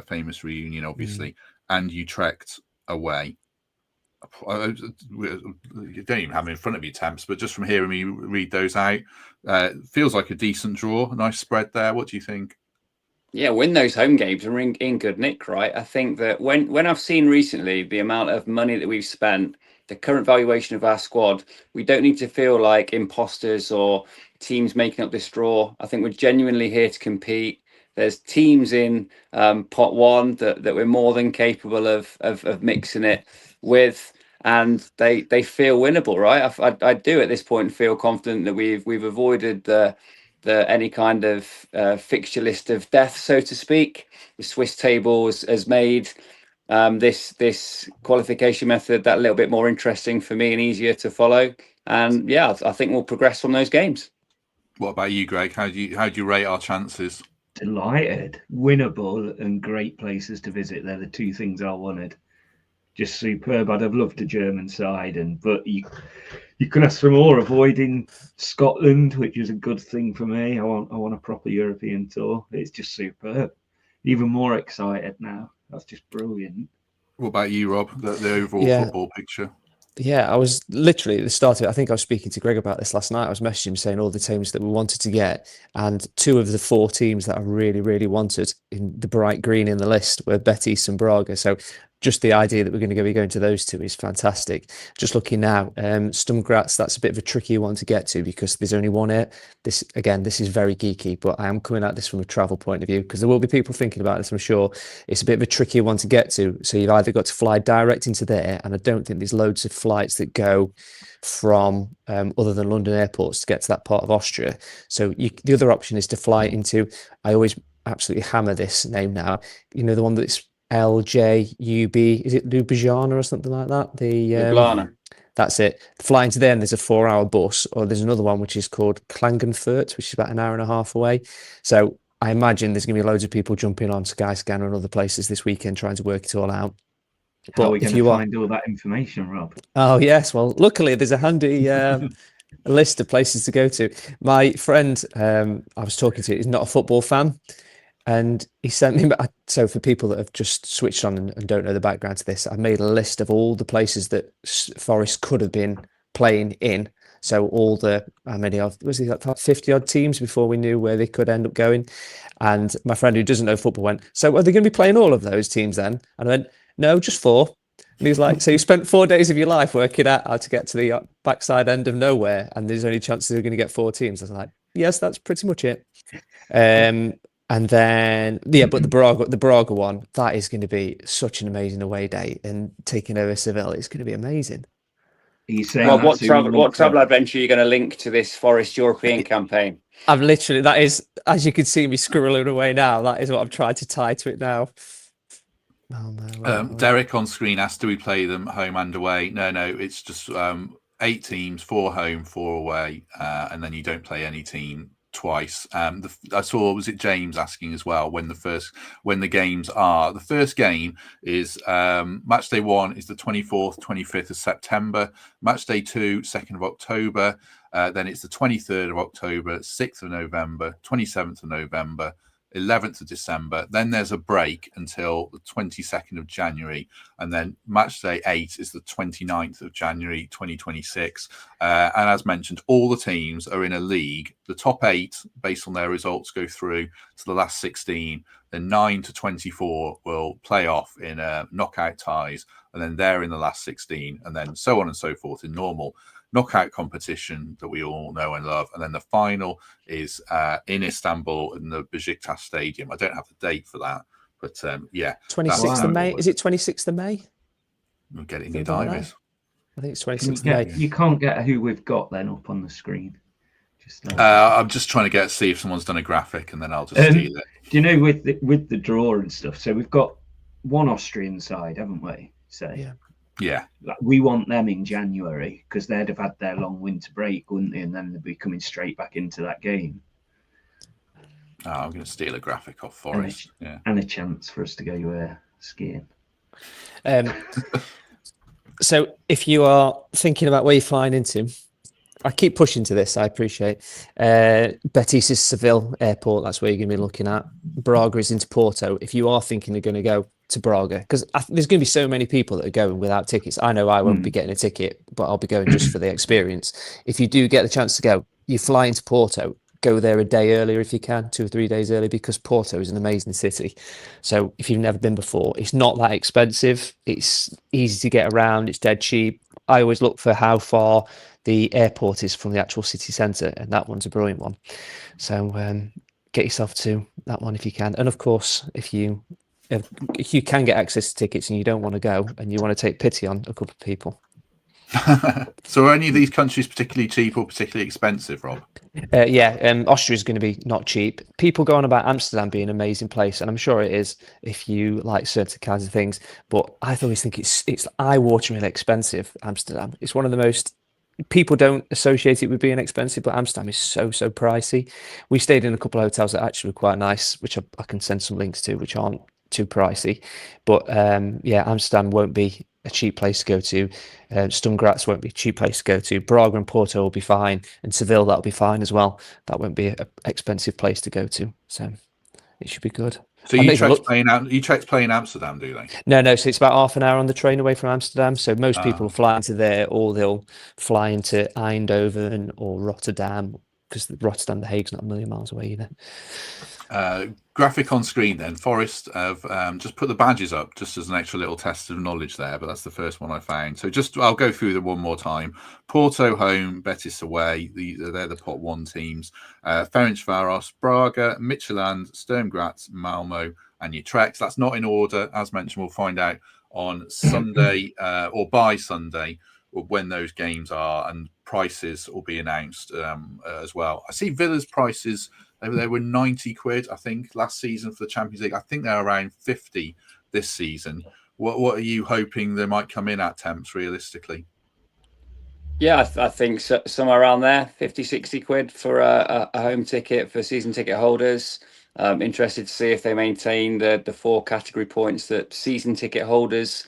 famous reunion obviously, and Utrecht away. You don't even have them in front of you, Temps, but just from hearing me read those out, feels like a decent draw. A nice spread there. What do you think? Yeah, win those home games and we're in good nick, right? I think that when I've seen recently the amount of money that we've spent, the current valuation of our squad, we don't need to feel like imposters or teams making up this draw. I think we're genuinely here to compete. There's teams in pot 1 that we're more than capable of mixing it with, and they feel winnable, right? I do at this point feel confident that we've avoided the any kind of fixture list of death, so to speak. The Swiss table has made this qualification method that little bit more interesting for me and easier to follow. And yeah, I think we'll progress from those games. What about you, Greg? How do you rate our chances? Delighted, winnable, and great places to visit. They're the two things I wanted. Just superb. I'd have loved a German side, but you can ask for more. Avoiding Scotland, which is a good thing for me. I want a proper European tour. It's just superb. Even more excited now. That's just brilliant. What about you, Rob? The overall football picture? Yeah, I was literally at the start of it. I think I was speaking to Greg about this last night. I was messaging him saying all the teams that we wanted to get, and 2 of the 4 teams that I really, really wanted in the bright green in the list were Betis and Braga. So just the idea that we're going to be going to those 2 is fantastic. Just looking now, Sturm Graz, that's a bit of a tricky one to get to because there's only one air. This is very geeky, but I am coming at this from a travel point of view because there will be people thinking about this, I'm sure. It's a bit of a trickier one to get to. So you've either got to fly direct into there, and I don't think there's loads of flights that go from other than London airports to get to that part of Austria. So the other option is to fly into, I always absolutely hammer this name now, the one that's LJUB, is it Ljubljana or something like that? Ljubljana. That's it. Flying to there, and there's a 4-hour bus, or there's another one which is called Klagenfurt, which is about an hour and a half away. So I imagine there's going to be loads of people jumping on Skyscanner and other places this weekend trying to work it all out. How are we going to find all that information, Rob? Oh, yes. Well, luckily, there's a handy list of places to go to. My friend I was talking to is not a football fan, and he sent me. So for people that have just switched on and don't know the background to this, I made a list of all the places that Forest could have been playing in. So all the, how many of, was it like 50 odd teams before we knew where they could end up going? And my friend who doesn't know football went, so are they going to be playing all of those teams then? And I went, no, just 4. And he's like, so you spent 4 days of your life working out how to get to the backside end of nowhere, and there's only chances you're going to get 4 teams. I was like, yes, that's pretty much it. And then, yeah, but the Braga one, that is going to be such an amazing away day, and taking over Seville is going to be amazing. Rob, what travel adventure are you going to link to this Forest European campaign? I'm literally, that is, as you can see me scribbling away now, that is what I'm trying to tie to it now. Oh, no, Derek on screen asked, do we play them home and away? No, it's just 8 teams, 4 home, 4 away, and then you don't play any team twice. I saw, was it James asking as well when the games are? The first game is match day 1 is the 24th, 25th of September. Match day 2, 2nd of October. Then it's the 23rd of October, 6th of November, 27th of November, 11th of December. Then there's a break until the 22nd of January. And then match day 8 is the 29th of January, 2026. And as mentioned, all the teams are in a league. The top 8, based on their results, go through to the last 16. Then 9 to 24 will play off in knockout ties. And then they're in the last 16. And then so on and so forth in normal knockout competition that we all know and love. And then the final is in Istanbul in the Besiktas Stadium. I don't have the date for that, but yeah. 26th of May. Is it 26th of May? We'll get it in your diaries. I think it's 26th of May. You can't get who we've got then up on the screen. I'm just trying to see if someone's done a graphic, and then I'll just steal it. Do you know with the draw and stuff? So we've got one Austrian side, haven't we? So yeah. We want them in January because they'd have had their long winter break, wouldn't they? And then they'd be coming straight back into that game. I'm going to steal a graphic off Forest. And a chance for us to go skiing. So if you are thinking about where you're flying into, I keep pushing to this, I appreciate. Betis is Seville Airport, that's where you're going to be looking at. Braga is into Porto. If you are thinking they're going to go to Braga, because there's going to be so many people that are going without tickets. I know I won't be getting a ticket, but I'll be going just for the experience. If you do get the chance to go, you fly into Porto, go there a day earlier if you can, 2 or 3 days early, because Porto is an amazing city. So if you've never been before, it's not that expensive. It's easy to get around. It's dead cheap. I always look for how far the airport is from the actual city centre, and that one's a brilliant one. So get yourself to that one if you can. And of course, if you can get access to tickets and you don't want to go and you want to take pity on a couple of people. So are any of these countries particularly cheap or particularly expensive, Rob? Austria is going to be not cheap. People go on about Amsterdam being an amazing place, and I'm sure it is if you like certain kinds of things, but I always think it's eye-wateringly expensive, Amsterdam. It's one of the most, people don't associate it with being expensive, but Amsterdam is so pricey. We stayed in a couple of hotels that actually were quite nice, which I can send some links to, which aren't too pricey. But Amsterdam won't be a cheap place to go to. Sturm Graz won't be a cheap place to go to. Braga and Porto will be fine, and Seville, that'll be fine as well. That won't be an expensive place to go to, so it should be good. So Utrecht's playing Amsterdam, do they? No. So it's about half an hour on the train away from Amsterdam. So most people will fly into there, or they'll fly into Eindhoven or Rotterdam, because Rotterdam, The Hague's not a million miles away either. Graphic on screen then. Forest have just put the badges up just as an extra little test of knowledge there, but that's the first one I found. So I'll go through them one more time. Porto home, Betis away. They're the pot 1 teams. Ferencvaros, Braga, Midtylland, Sturm Graz, Malmo, and Utrecht. That's not in order. As mentioned, we'll find out on Sunday or by Sunday when those games are, and prices will be announced as well. I see Villa's prices. They were 90 quid, I think, last season for the Champions League. I think they're around 50 this season. What are you hoping they might come in at, Temps, realistically? Yeah, I think somewhere around there, 50, 60 quid for a home ticket for season ticket holders. Interested to see if they maintain the 4 category points that season ticket holders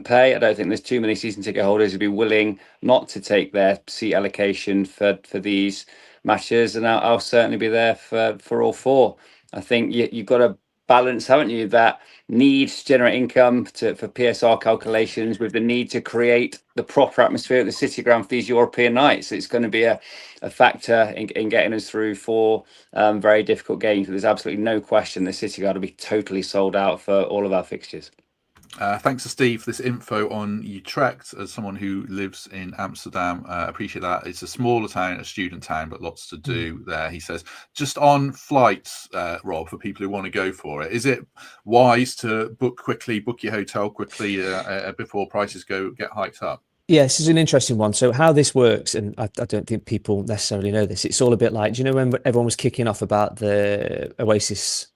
pay. I don't think there's too many season ticket holders who'd be willing not to take their seat allocation for these matches, and I'll certainly be there for all 4. I think you've got to balance, haven't you, that need to generate income for PSR calculations with the need to create the proper atmosphere at the City Ground for these European nights. It's going to be a factor in getting us through 4 very difficult games. But there's absolutely no question the City Ground will be totally sold out for all of our fixtures. Thanks to Steve for this info on Utrecht. As someone who lives in Amsterdam, appreciate that. It's a smaller town, a student town, but lots to do there. He says, just on flights, Rob, for people who want to go for it, is it wise to book your hotel quickly before prices get hiked up? Yeah, this is an interesting one. So how this works, and I don't think people necessarily know this, it's all a bit like, do you know when everyone was kicking off about the Oasis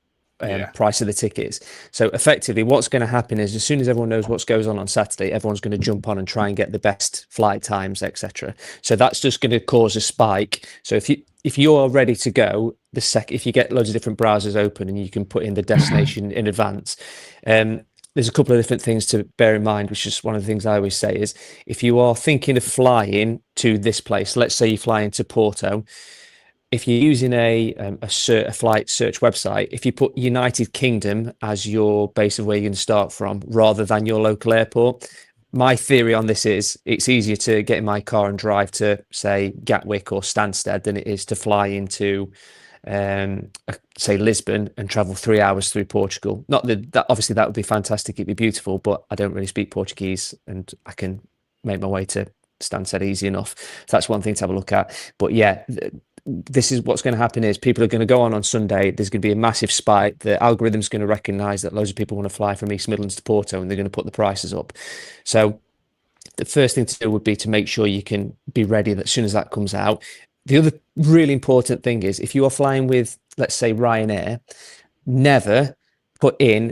price of the tickets? So effectively what's going to happen is as soon as everyone knows what goes on Saturday, everyone's going to jump on and try and get the best flight times, etc. So that's just going to cause a spike. So if you're ready to go, if you get loads of different browsers open and you can put in the destination in advance, there's a couple of different things to bear in mind, which is one of the things I always say is if you are thinking of flying to this place, let's say you're flying to Porto, if you're using a flight search website, if you put United Kingdom as your base of where you're going to start from rather than your local airport, my theory on this is it's easier to get in my car and drive to, say, Gatwick or Stansted than it is to fly into say Lisbon and travel 3 hours through Portugal. Not that obviously that would be fantastic, it'd be beautiful, but I don't really speak Portuguese and I can make my way to Stansted easy enough. So that's one thing to have a look at. But yeah, this is what's going to happen is people are going to go on Sunday. There's going to be a massive spike. The algorithm's going to recognize that loads of people want to fly from East Midlands to Porto and they're going to put the prices up. So the first thing to do would be to make sure you can be ready as soon as that comes out. The other really important thing is if you are flying with, let's say, Ryanair, never put in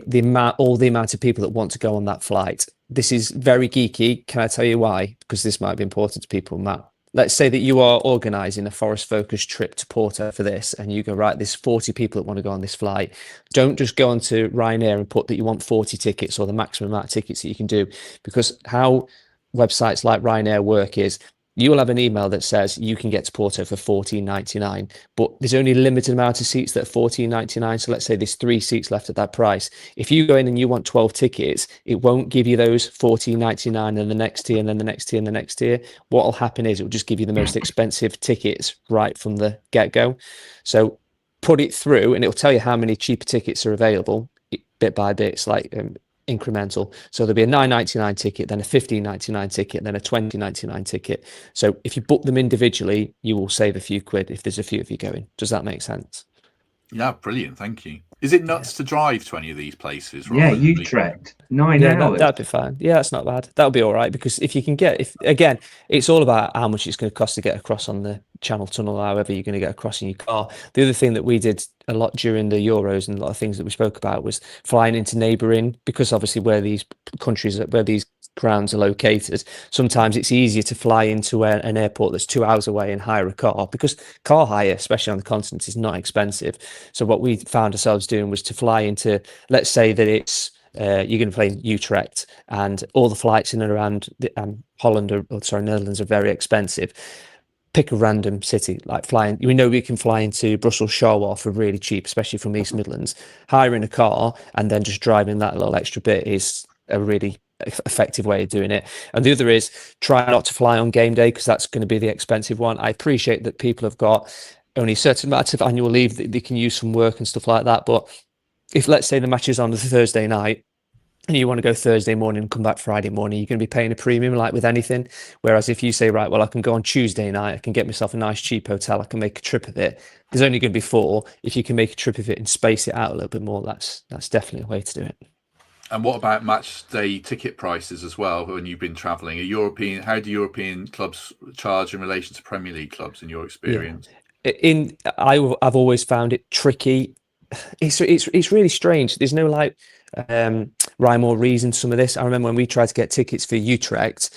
all the amount of people that want to go on that flight. This is very geeky. Can I tell you why? Because this might be important to people, Matt. Let's say that you are organising a forest-focused trip to Porto for this, and you go, right, there's 40 people that want to go on this flight. Don't just go onto Ryanair and put that you want 40 tickets or the maximum amount of tickets that you can do, because how websites like Ryanair work is you will have an email that says you can get to Porto for $14.99, but there's only a limited amount of seats that are $14.99. So let's say there's 3 seats left at that price. If you go in and you want 12 tickets, it won't give you those $14.99 and the next tier and then the next tier and the next tier. What will happen is it will just give you the most expensive tickets right from the get-go. So put it through and it'll tell you how many cheaper tickets are available bit by bit. It's like incremental. So there'll be a $9.99 ticket, then a $15.99 ticket, then a $20.99 ticket. So if you book them individually, you will save a few quid if there's a few of you going. Does that make sense? Yeah, brilliant. Thank you. Is it nuts to drive to any of these places? Yeah, Utrecht, 9 hours. That'd be fine. Yeah, that's not bad. That'll be all right because if you can again, it's all about how much it's going to cost to get across on the Channel Tunnel, however you're going to get across in your car. The other thing that we did a lot during the Euros and a lot of things that we spoke about was flying into neighbouring, because obviously where these grounds are located, sometimes it's easier to fly into an airport that's 2 hours away and hire a car, because car hire, especially on the continent, is not expensive. So what we found ourselves doing was to fly into, let's say that it's you're going to play in Utrecht and all the flights in and around Netherlands are very expensive. Pick a random city, like flying. We know we can fly into Brussels Charleroi for really cheap, especially from East Midlands. Hiring a car and then just driving that little extra bit is a really effective way of doing it. And the other is try not to fly on game day, because that's going to be the expensive one. I appreciate that people have got only a certain amount of annual leave that they can use from work and stuff like that. But if, let's say, the match is on the Thursday night and you want to go Thursday morning and come back Friday morning, you're going to be paying a premium like with anything. Whereas if you say, right, well, I can go on Tuesday night, I can get myself a nice cheap hotel, I can make a trip of it. There's only going to be 4. If you can make a trip of it and space it out a little bit more, that's definitely a way to do it. And what about match day ticket prices as well when you've been travelling? How do European clubs charge in relation to Premier League clubs in your experience? Yeah. I've always found it tricky. It's really strange. There's no rhyme or reason to some of this. I remember when we tried to get tickets for Utrecht,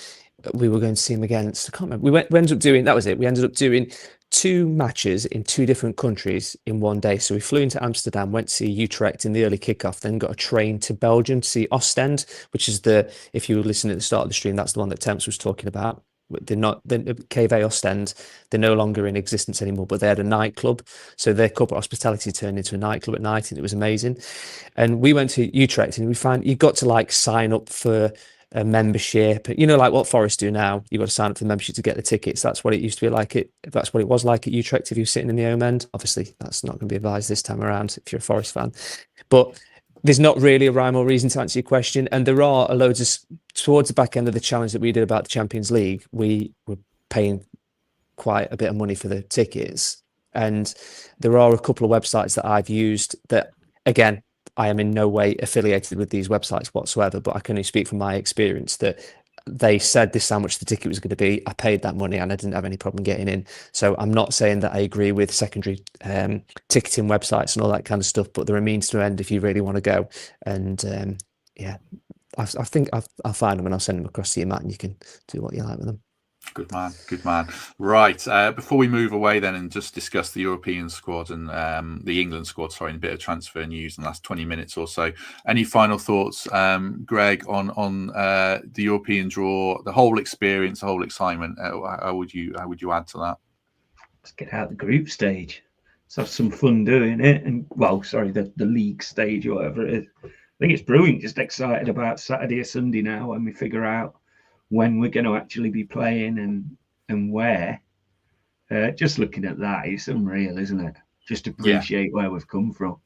we were going to see him again. I can't remember. We ended up doing, that was it. We ended up doing 2 matches in 2 different countries in one day. So we flew into Amsterdam, went to see Utrecht in the early kickoff, then got a train to Belgium to see Ostend, which is if you were listening at the start of the stream, that's the one that Temps was talking about. They're not, KV Ostend, they're no longer in existence anymore, but they had a nightclub. So their corporate hospitality turned into a nightclub at night, and it was amazing. And we went to Utrecht and we found you got to sign up for a membership, like what Forest do now. You've got to sign up for the membership to get the tickets. That's what it used to be like. That's what it was like at Utrecht if you're sitting in the home end. Obviously, that's not going to be advised this time around if you're a Forest fan. But there's not really a rhyme or reason to answer your question. And there are loads of, towards the back end of the challenge that we did about the Champions League, we were paying quite a bit of money for the tickets. And there are a couple of websites that I've used that, again, I am in no way affiliated with these websites whatsoever, but I can only speak from my experience that they said this is how much the ticket was going to be. I paid that money and I didn't have any problem getting in. So I'm not saying that I agree with secondary ticketing websites and all that kind of stuff, but there are means to an end if you really want to go. And yeah, I think I'll find them and I'll send them across to you, Matt, and you can do what you like with them. Good man, good man. Right, before we move away then and just discuss the European squad and the England squad, sorry, and a bit of transfer news in the last 20 minutes or so. Any final thoughts, Greg, on the European draw, the whole experience, the whole excitement? How would you add to that? Let's get out the group stage. Let's have some fun doing it. And the league stage or whatever it is. I think it's brilliant. Just excited about Saturday or Sunday now when we figure out when we're going to actually be playing and where. Just looking at that, it's unreal, isn't it? Just appreciate where we've come from.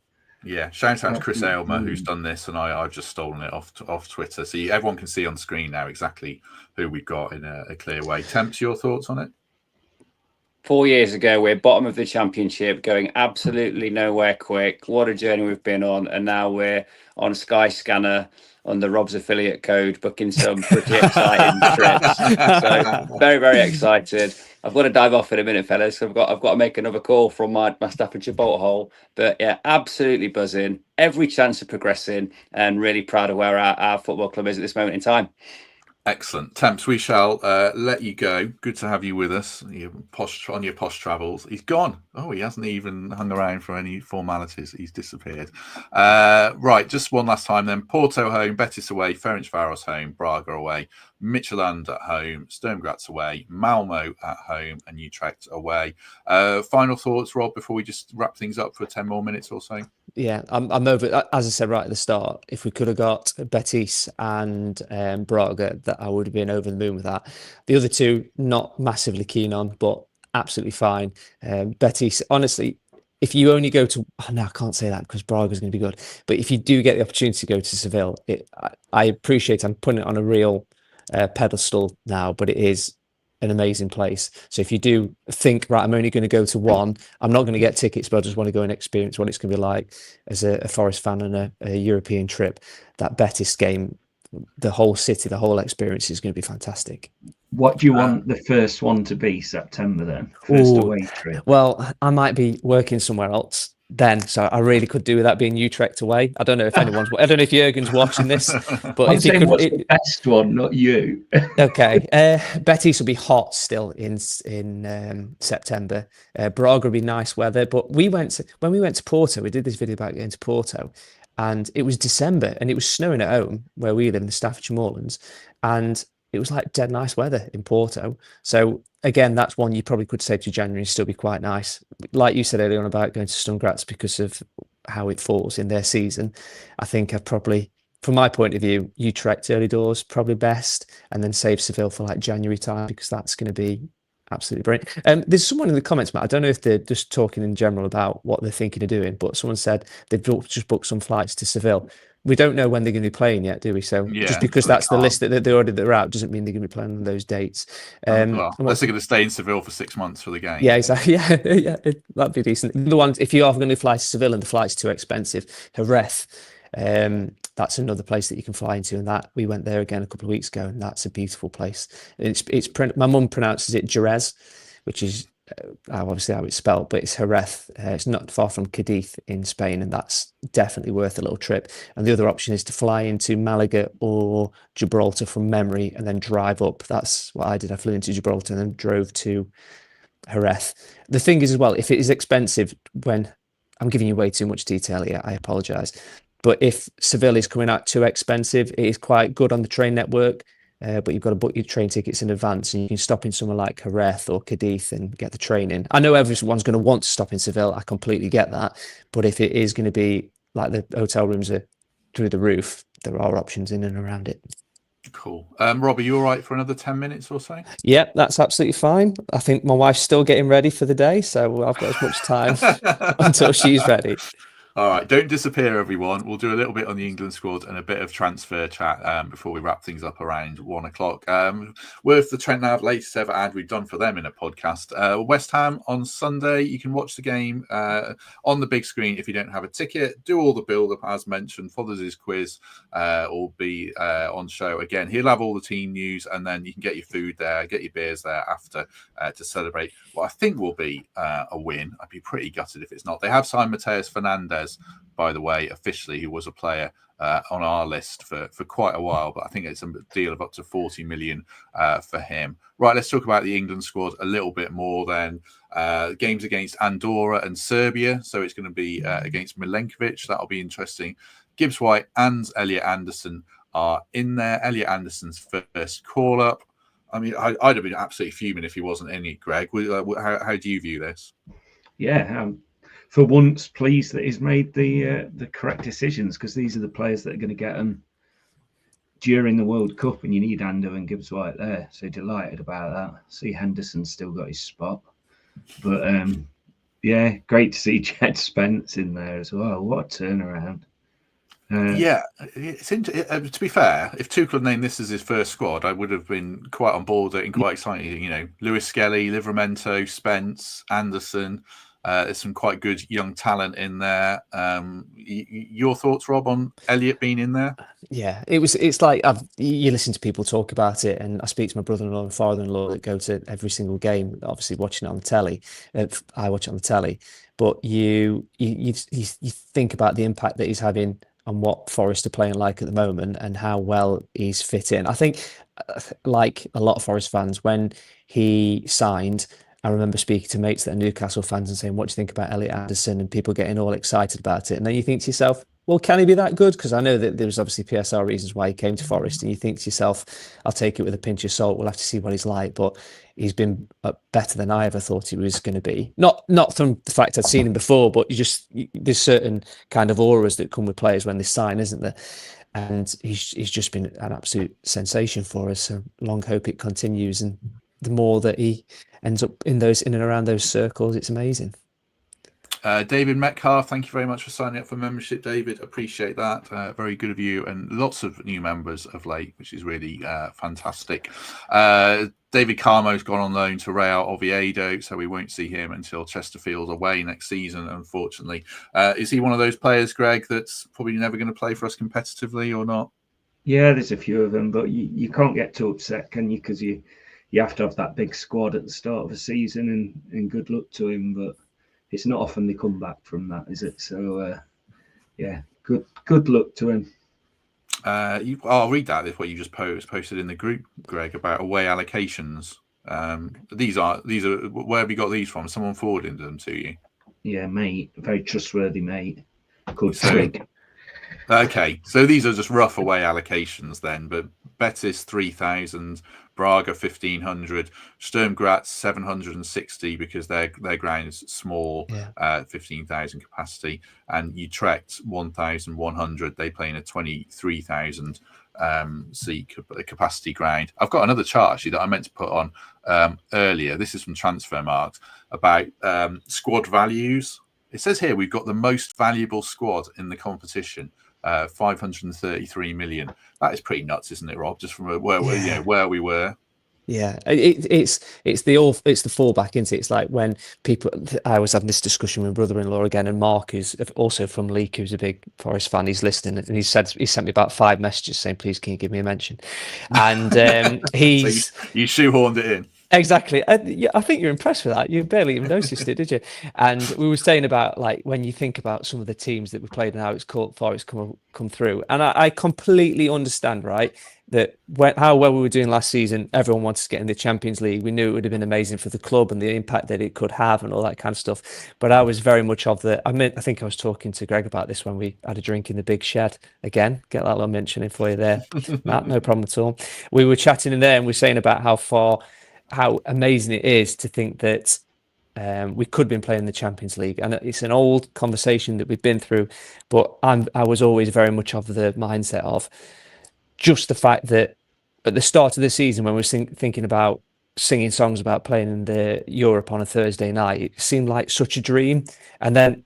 Yeah, shout out to Chris Aylmer who's done this, and I've just stolen it off Twitter, so everyone can see on screen now exactly who we've got in a clear way. Temps, your thoughts on it? 4 years ago, we're bottom of the championship, going absolutely nowhere quick. What a journey we've been on, and now we're on Sky Scanner under Rob's affiliate code, booking some pretty exciting trips. So very, very excited. I've got to dive off in a minute, fellas. I've got to make another call from my Staffordshire bolt hole. But yeah, absolutely buzzing. Every chance of progressing, and really proud of where our football club is at this moment in time. Excellent. Temps, we shall let you go. Good to have you with us on your posh travels. He's gone. Oh, he hasn't even hung around for any formalities. He's disappeared. Right, just one last time then. Porto home, Betis away, Ferencvaros home, Braga away, Midtylland at home, Sturm Graz away, Malmo at home, and Utrecht away. Final thoughts, Rob, before we just wrap things up for 10 more minutes or so? Yeah, I'm over. As I said right at the start, if we could have got Betis and Braga, that I would have been over the moon with that. The other two, not massively keen on, but absolutely fine. Betis, honestly, if you only go to, I can't say that because Braga is going to be good. But if you do get the opportunity to go to Seville, I appreciate I'm putting it on a real pedestal now, but it is an amazing place. So if you do think, right, I'm only going to go to one, I'm not going to get tickets, but I just want to go and experience what it's going to be like as a Forest fan on a European trip, that Betis game, the whole city, the whole experience is going to be fantastic. What do you want the first one to be, September then? First away trip? Well, I might be working somewhere else then, so I really could do with that being Utrecht away. I don't know if I don't know if Jurgen's watching this, but I'm if saying he could, what's the best one, not you. Okay, Betis will be hot still in September. Braga will be nice weather, but when we went to Porto, we did this video about getting to Porto, and it was December and it was snowing at home where we live in the Staffordshire Moorlands, and it was like dead nice weather in Porto. So again, that's one you probably could say to January and still be quite nice. Like you said earlier on about going to Sturm Graz because of how it falls in their season. I think I've probably, from my point of view, Utrecht early doors probably best, and then save Seville for like January time because that's going to be absolutely brilliant. There's someone in the comments, Matt, I don't know if they're just talking in general about what they're thinking of doing, but someone said they've just booked some flights to Seville. We don't know when they're going to be playing yet, do we? So just because that's the list that they're out doesn't mean they're going to be playing on those dates. Unless they're going to stay in Seville for 6 months for the game. Yeah, exactly. Yeah, that'd be decent. The ones, if you are going to fly to Seville and the flight's too expensive, Jerez, that's another place that you can fly into, and that we went there again a couple of weeks ago, and that's a beautiful place. My mum pronounces it Jerez, which is obviously how it's spelled, but it's Jerez. It's not far from Cadiz in Spain, and that's definitely worth a little trip. And the other option is to fly into Malaga or Gibraltar from memory and then drive up. That's what I did. I flew into Gibraltar and then drove to Jerez. The thing is as well, if it is expensive, when I'm giving you way too much detail here, I apologise. But if Seville is coming out too expensive, it is quite good on the train network. But you've got to book your train tickets in advance, and you can stop in somewhere like Jerez or Cadiz and get the train in. I know everyone's going to want to stop in Seville. I completely get that. But if it is going to be like the hotel rooms are through the roof, there are options in and around it. Cool. Rob, are you all right for another 10 minutes or so? Yep, that's absolutely fine. I think my wife's still getting ready for the day, so I've got as much time until she's ready. All right, don't disappear, everyone. We'll do a little bit on the England squad and a bit of transfer chat before we wrap things up around 1 o'clock. Worth the Trent Nav latest ever ad we've done for them in a podcast. West Ham on Sunday. You can watch the game on the big screen if you don't have a ticket. Do all the build-up as mentioned. Follows his quiz will be on show again. He'll have all the team news, and then you can get your food there, get your beers there after to celebrate what I think will be a win. I'd be pretty gutted if it's not. They have signed Mateus Fernandes, by the way, officially, who was a player on our list for quite a while, but I think it's a deal of up to 40 million for him. Right, let's talk about the England squad a little bit more then. Games against Andorra and Serbia, so it's going to be against Milenkovic. That'll be interesting. Gibbs-White and Elliot Anderson are in there. Elliot Anderson's first call-up. I mean, I'd have been absolutely fuming if he wasn't in it, Greg. How do you view this? Yeah, for once, pleased that he's made the correct decisions, because these are the players that are going to get them during the World Cup, and you need Ando and Gibbs-White there. So delighted about that. See, Henderson's still got his spot, but yeah, great to see Jed Spence in there as well. What a turnaround! It's to be fair, if Tuchel had named this as his first squad, I would have been quite on board and quite excited. You know, Lewis Skelly, Livramento, Spence, Anderson. There's some quite good young talent in there. Your thoughts, Rob, on Elliot being in there? Yeah, it's like you listen to people talk about it, and I speak to my brother-in-law and father-in-law that go to every single game, obviously watching it on the telly. I watch it on the telly, but you think about the impact that he's having on what Forest are playing like at the moment and how well he's fit in. I think, like a lot of Forest fans, when he signed, I remember speaking to mates that are Newcastle fans and saying, what do you think about Elliot Anderson? And people getting all excited about it. And then you think to yourself, well, can he be that good? Because I know that there's obviously PSR reasons why he came to Forest. And you think to yourself, I'll take it with a pinch of salt. We'll have to see what he's like. But he's been better than I ever thought he was going to be. Not from the fact I'd seen him before, but there's certain kind of auras that come with players when they sign, isn't there? And he's just been an absolute sensation for us. So long hope it continues. And the more that he ends up in and around those circles, it's amazing. David Metcalf, thank you very much for signing up for membership, David. Appreciate that. Very good of you, and lots of new members of late, which is really fantastic. David Carmo's gone on loan to Real Oviedo, so we won't see him until Chesterfield away next season, unfortunately. Is he one of those players, Greg, that's probably never going to play for us competitively or not? Yeah, there's a few of them, but you can't get too upset, can you? Because you have to have that big squad at the start of a season, and good luck to him. But it's not often they come back from that, is it? So, yeah, good luck to him. I'll read that. That's what you just posted in the group, Greg, about away allocations. These are. Where have you got these from? Someone forwarded them to you? Yeah, mate, a very trustworthy mate called Trig. Okay, so these are just rough away allocations then, but Betis 3,000, Braga 1,500, Sturm Graz 760 because their ground is small, 15,000 capacity, and Utrecht 1,100. They play in a 23,000 seat capacity ground. I've got another chart actually that I meant to put on earlier. This is from Transfermarkt about squad values. It says here we've got the most valuable squad in the competition. 533 million. That is pretty nuts, isn't it, Rob? Just from where we were. Yeah, it's the fallback, isn't it? It's like when people. I was having this discussion with my brother-in-law again, and Mark, who's also from Leek, who's a big Forest fan. He's listening, and he sent me about 5 messages saying, "Please, can you give me a mention?" And he's so you shoehorned it in. Exactly. I think you're impressed with that. You barely even noticed it, did you? And we were saying about, like, when you think about some of the teams that we played and how it's called Forest come through. And I completely understand, right, that how well we were doing last season, everyone wanted to get in the Champions League. We knew it would have been amazing for the club and the impact that it could have and all that kind of stuff. But I was very much I think I was talking to Greg about this when we had a drink in the big shed. Again, get that little mention in for you there. Matt, no problem at all. We were chatting in there and we were saying about how amazing it is to think that we could have been playing the Champions League. And it's an old conversation that we've been through, but I was always very much of the mindset of just the fact that at the start of the season, when we were thinking about singing songs about playing in the Europe on a Thursday night, it seemed like such a dream. And then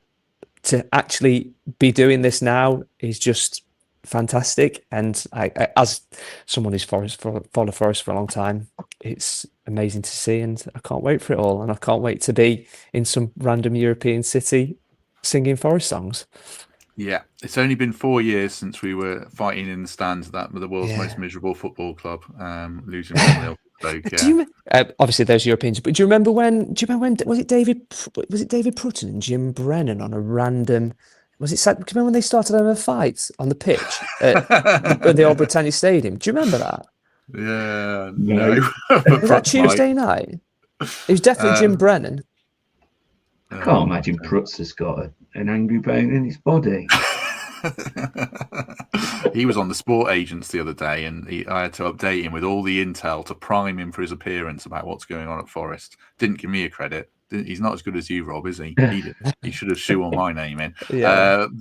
to actually be doing this now is just fantastic. And I as someone who's followed Forest for a long time, it's amazing to see, and I can't wait for it all. And I can't wait to be in some random European city singing Forest songs. Yeah, it's only been 4 years since we were fighting in the stands that the world's most miserable football club, losing 1-0. So, obviously those Europeans, but do you remember when was it David Prutton and Jim Brennan on a random? Was it? Do you remember when they started having a fight on the pitch at the Old Britannia Stadium? Do you remember that? Yeah, no. Was that Tuesday night? It was definitely Jim Brennan. I can't imagine Prutz has got an angry bone in his body. He was on the sport agents the other day, and I had to update him with all the intel to prime him for his appearance about what's going on at Forest. Didn't give me a credit. He's not as good as you, Rob, is he? He should have shoehorned my name in.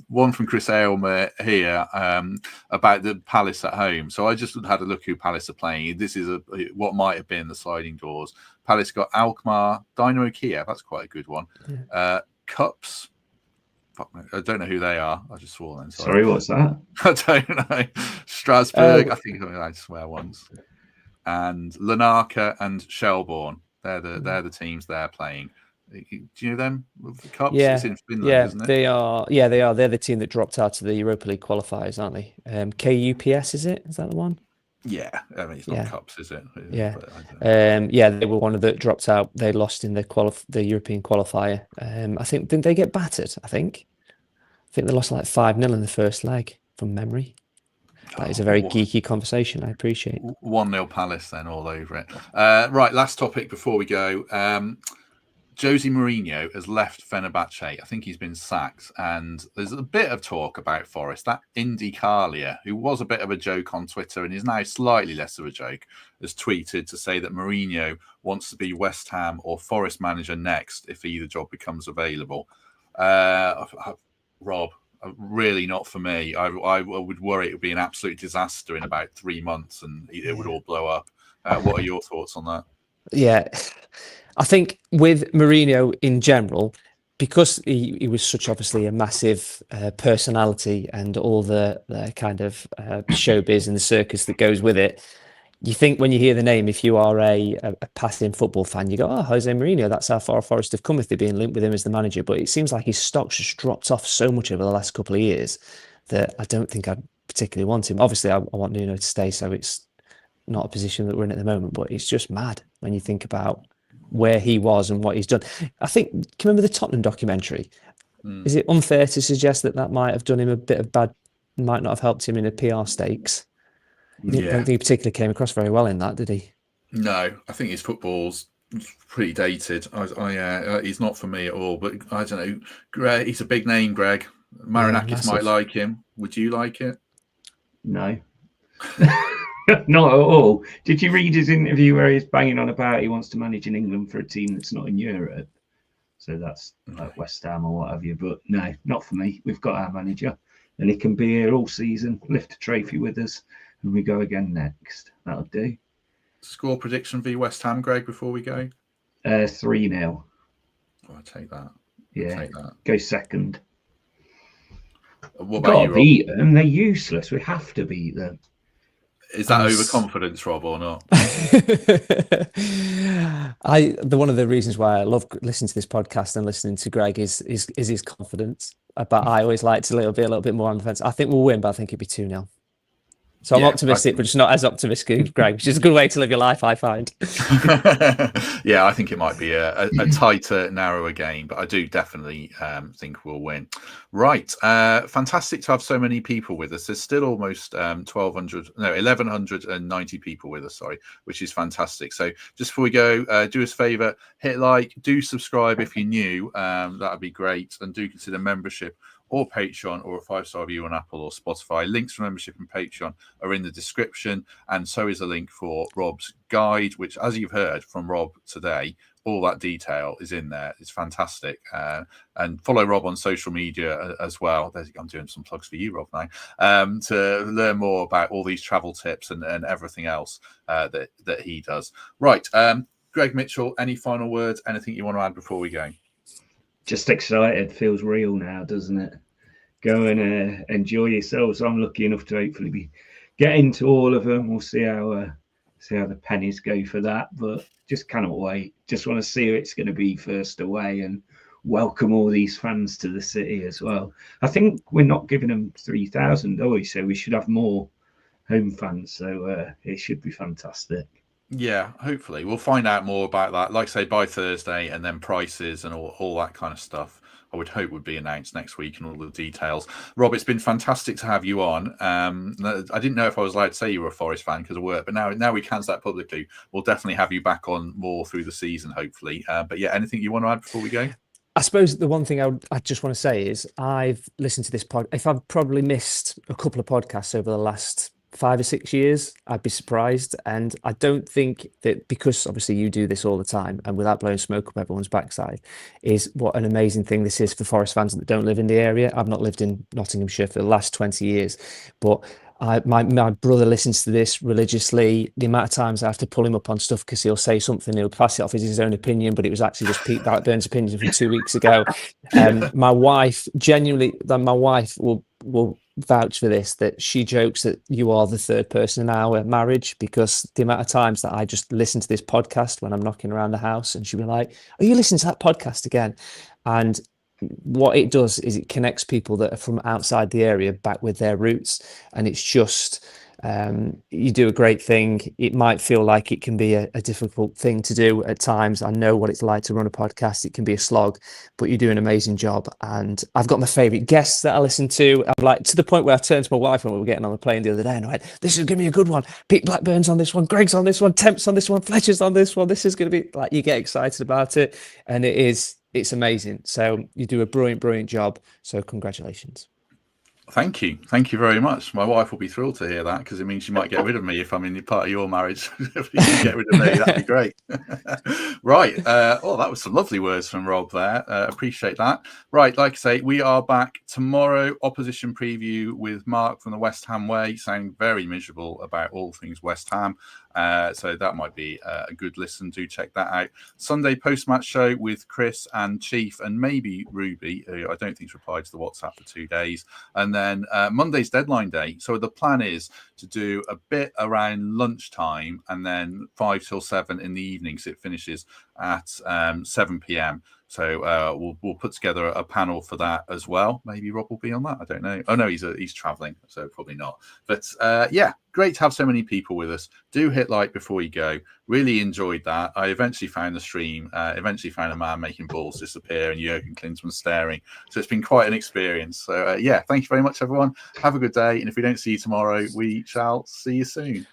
One from Chris Aylmer here about the Palace at home. So I just had a look who Palace are playing. This is what might have been the sliding doors. Palace got Alkmaar, Dynamo Kiev. That's quite a good one. Cups. I don't know who they are. I just swore then. Sorry, what's that? I don't know. Strasbourg. I think I swear once. And Larnaca and Shelbourne. They're the teams they're playing. Do you know them? The Cups? Yeah, it's in Finland, isn't it? They are. Yeah, they are. They're the team that dropped out of the Europa League qualifiers, aren't they? KUPS, is it? Is that the one? Yeah, I mean it's not Cups, is it? Yeah, they were one of the dropped out. They lost in the European qualifier. I think didn't they get battered? I think they lost like 5-0 in the first leg from memory. That is a very geeky conversation. I appreciate. 1-0 Palace then all over it. Right, last topic before we go. Jose Mourinho has left Fenerbahce. I think he's been sacked, and there's a bit of talk about Forest. That Indy Carlia, who was a bit of a joke on Twitter and is now slightly less of a joke, has tweeted to say that Mourinho wants to be West Ham or Forest manager next if either job becomes available. Rob, really not for me. I would worry it would be an absolute disaster in about 3 months and it would all blow up. What are your thoughts on that? Yeah, I think with Mourinho in general, because he was such obviously a massive personality and all the kind of showbiz and the circus that goes with it, you think when you hear the name, if you are a passing football fan, you go, oh, Jose Mourinho, that's how far Forest have come if they're being linked with him as the manager. But it seems like his stock's just dropped off so much over the last couple of years that I don't think I'd particularly want him. Obviously, I want Nuno to stay, so it's not a position that we're in at the moment, but it's just mad when you think about where he was and what he's done. I think, can you remember the Tottenham documentary? Is it unfair to suggest that might have done him a bit of bad, might not have helped him in a PR stakes? I don't think he particularly came across very well in that, did he? No, I think his football's pretty dated. He's not for me at all, but I don't know. Greg, he's a big name, Greg. Marinakis might like him. Would you like it? No. Not at all. Did you read his interview where he's banging on about he wants to manage in England for a team that's not in Europe? So that's like West Ham or what have you. But no, not for me. We've got our manager and he can be here all season, lift a trophy with us, and we go again next. That'll do. Score prediction v West Ham, Greg, before we go? 3-0. Oh, I'll take that. Yeah, take that. Go second. What about you, Rob? Beat them. They're useless. We have to beat them. Is that overconfidence, Rob, or not? One of the reasons why I love listening to this podcast and listening to Greg is his confidence. But I always like to be a little bit more on the fence. I think we'll win, but I think it'd be 2-0. So I'm optimistic, but just not as optimistic as Greg, which is a good way to live your life, I find. Yeah, I think it might be a tighter, narrower game, but I do definitely think we'll win. Right. Fantastic to have so many people with us. There's still almost 1,190 people with us, sorry, which is fantastic. So just before we go, do us a favour, hit like, do subscribe if you're new. That would be great. And do consider membership or Patreon or a 5-star review on Apple or Spotify. Links for membership and Patreon are in the description. And so is a link for Rob's guide, which, as you've heard from Rob today, all that detail is in there. It's fantastic. And follow Rob on social media as well. I'm doing some plugs for you, Rob, now, to learn more about all these travel tips and everything else that he does. Right. Greg Mitchell, any final words, anything you want to add before we go? just excited. Feels real now, doesn't it? Go and enjoy yourselves. I'm lucky enough to hopefully be getting to all of them. We'll see how the pennies go for that, but just cannot wait. Just want to see who it's going to be first away and welcome all these fans to the city as well. I think we're not giving them 3,000, are we? So we should have more home fans. So it should be fantastic. Yeah, hopefully we'll find out more about that. Like I say, by Thursday, and then prices and all that kind of stuff, I would hope would be announced next week and all the details. Rob, it's been fantastic to have you on. I didn't know if I was allowed to say you were a Forest fan because of work, but now we can say that publicly. We'll definitely have you back on more through the season, hopefully. But yeah, anything you want to add before we go? I suppose the one thing I just want to say is I've listened to this if I've probably missed a couple of podcasts over the last 5 or 6 years, I'd be surprised. And I don't think that, because obviously you do this all the time and without blowing smoke up everyone's backside, is what an amazing thing this is for Forest fans that don't live in the area. I've not lived in Nottinghamshire for the last 20 years, but my brother listens to this religiously. The amount of times I have to pull him up on stuff because he'll say something, he'll pass it off as his own opinion, but it was actually just Pete Blackburn's opinion from 2 weeks ago. My wife, genuinely, my wife will vouch for this, that she jokes that you are the third person in our marriage, because the amount of times that I just listen to this podcast when I'm knocking around the house, and she'll be like, "Are you listening to that podcast again?" And what it does is it connects people that are from outside the area back with their roots, and it's just you do a great thing. It might feel like it can be a difficult thing to do at times. I know what it's like to run a podcast. It can be a slog, but you do an amazing job. And I've got my favorite guests that I listen to. I'm like, to the point where I turned to my wife when we were getting on the plane the other day, and I went, "This is going to be a good one. Pete Blackburn's on this one, Greg's on this one, Temp's on this one, Fletcher's on this one. This is going to be like," you get excited about it, and it's amazing. So you do a brilliant job. So congratulations. Thank you very much. My wife will be thrilled to hear that, because it means she might get rid of me if I'm in part of your marriage. If you can get rid of me, that'd be great. Right. That was some lovely words from Rob there. Appreciate that. Right. Like I say, we are back tomorrow. Opposition preview with Mark from the West Ham Way, sounding very miserable about all things West Ham. So that might be a good listen. Do check that out. Sunday post-match show with Chris and Chief and maybe Ruby, who I don't think's replied to the WhatsApp for 2 days. And then Monday's deadline day. So the plan is to do a bit around lunchtime and then 5 till 7 in the evening. So it finishes at 7 p.m. So we'll put together a panel for that as well. Maybe Rob will be on that. I don't know. Oh no, he's traveling, so probably not. But yeah, great to have so many people with us. Do hit like before you go. Really enjoyed that. I eventually found the stream. Eventually found a man making balls disappear and Jurgen Klinsmann staring. So it's been quite an experience. So yeah, thank you very much, everyone. Have a good day. And if we don't see you tomorrow, we shall see you soon.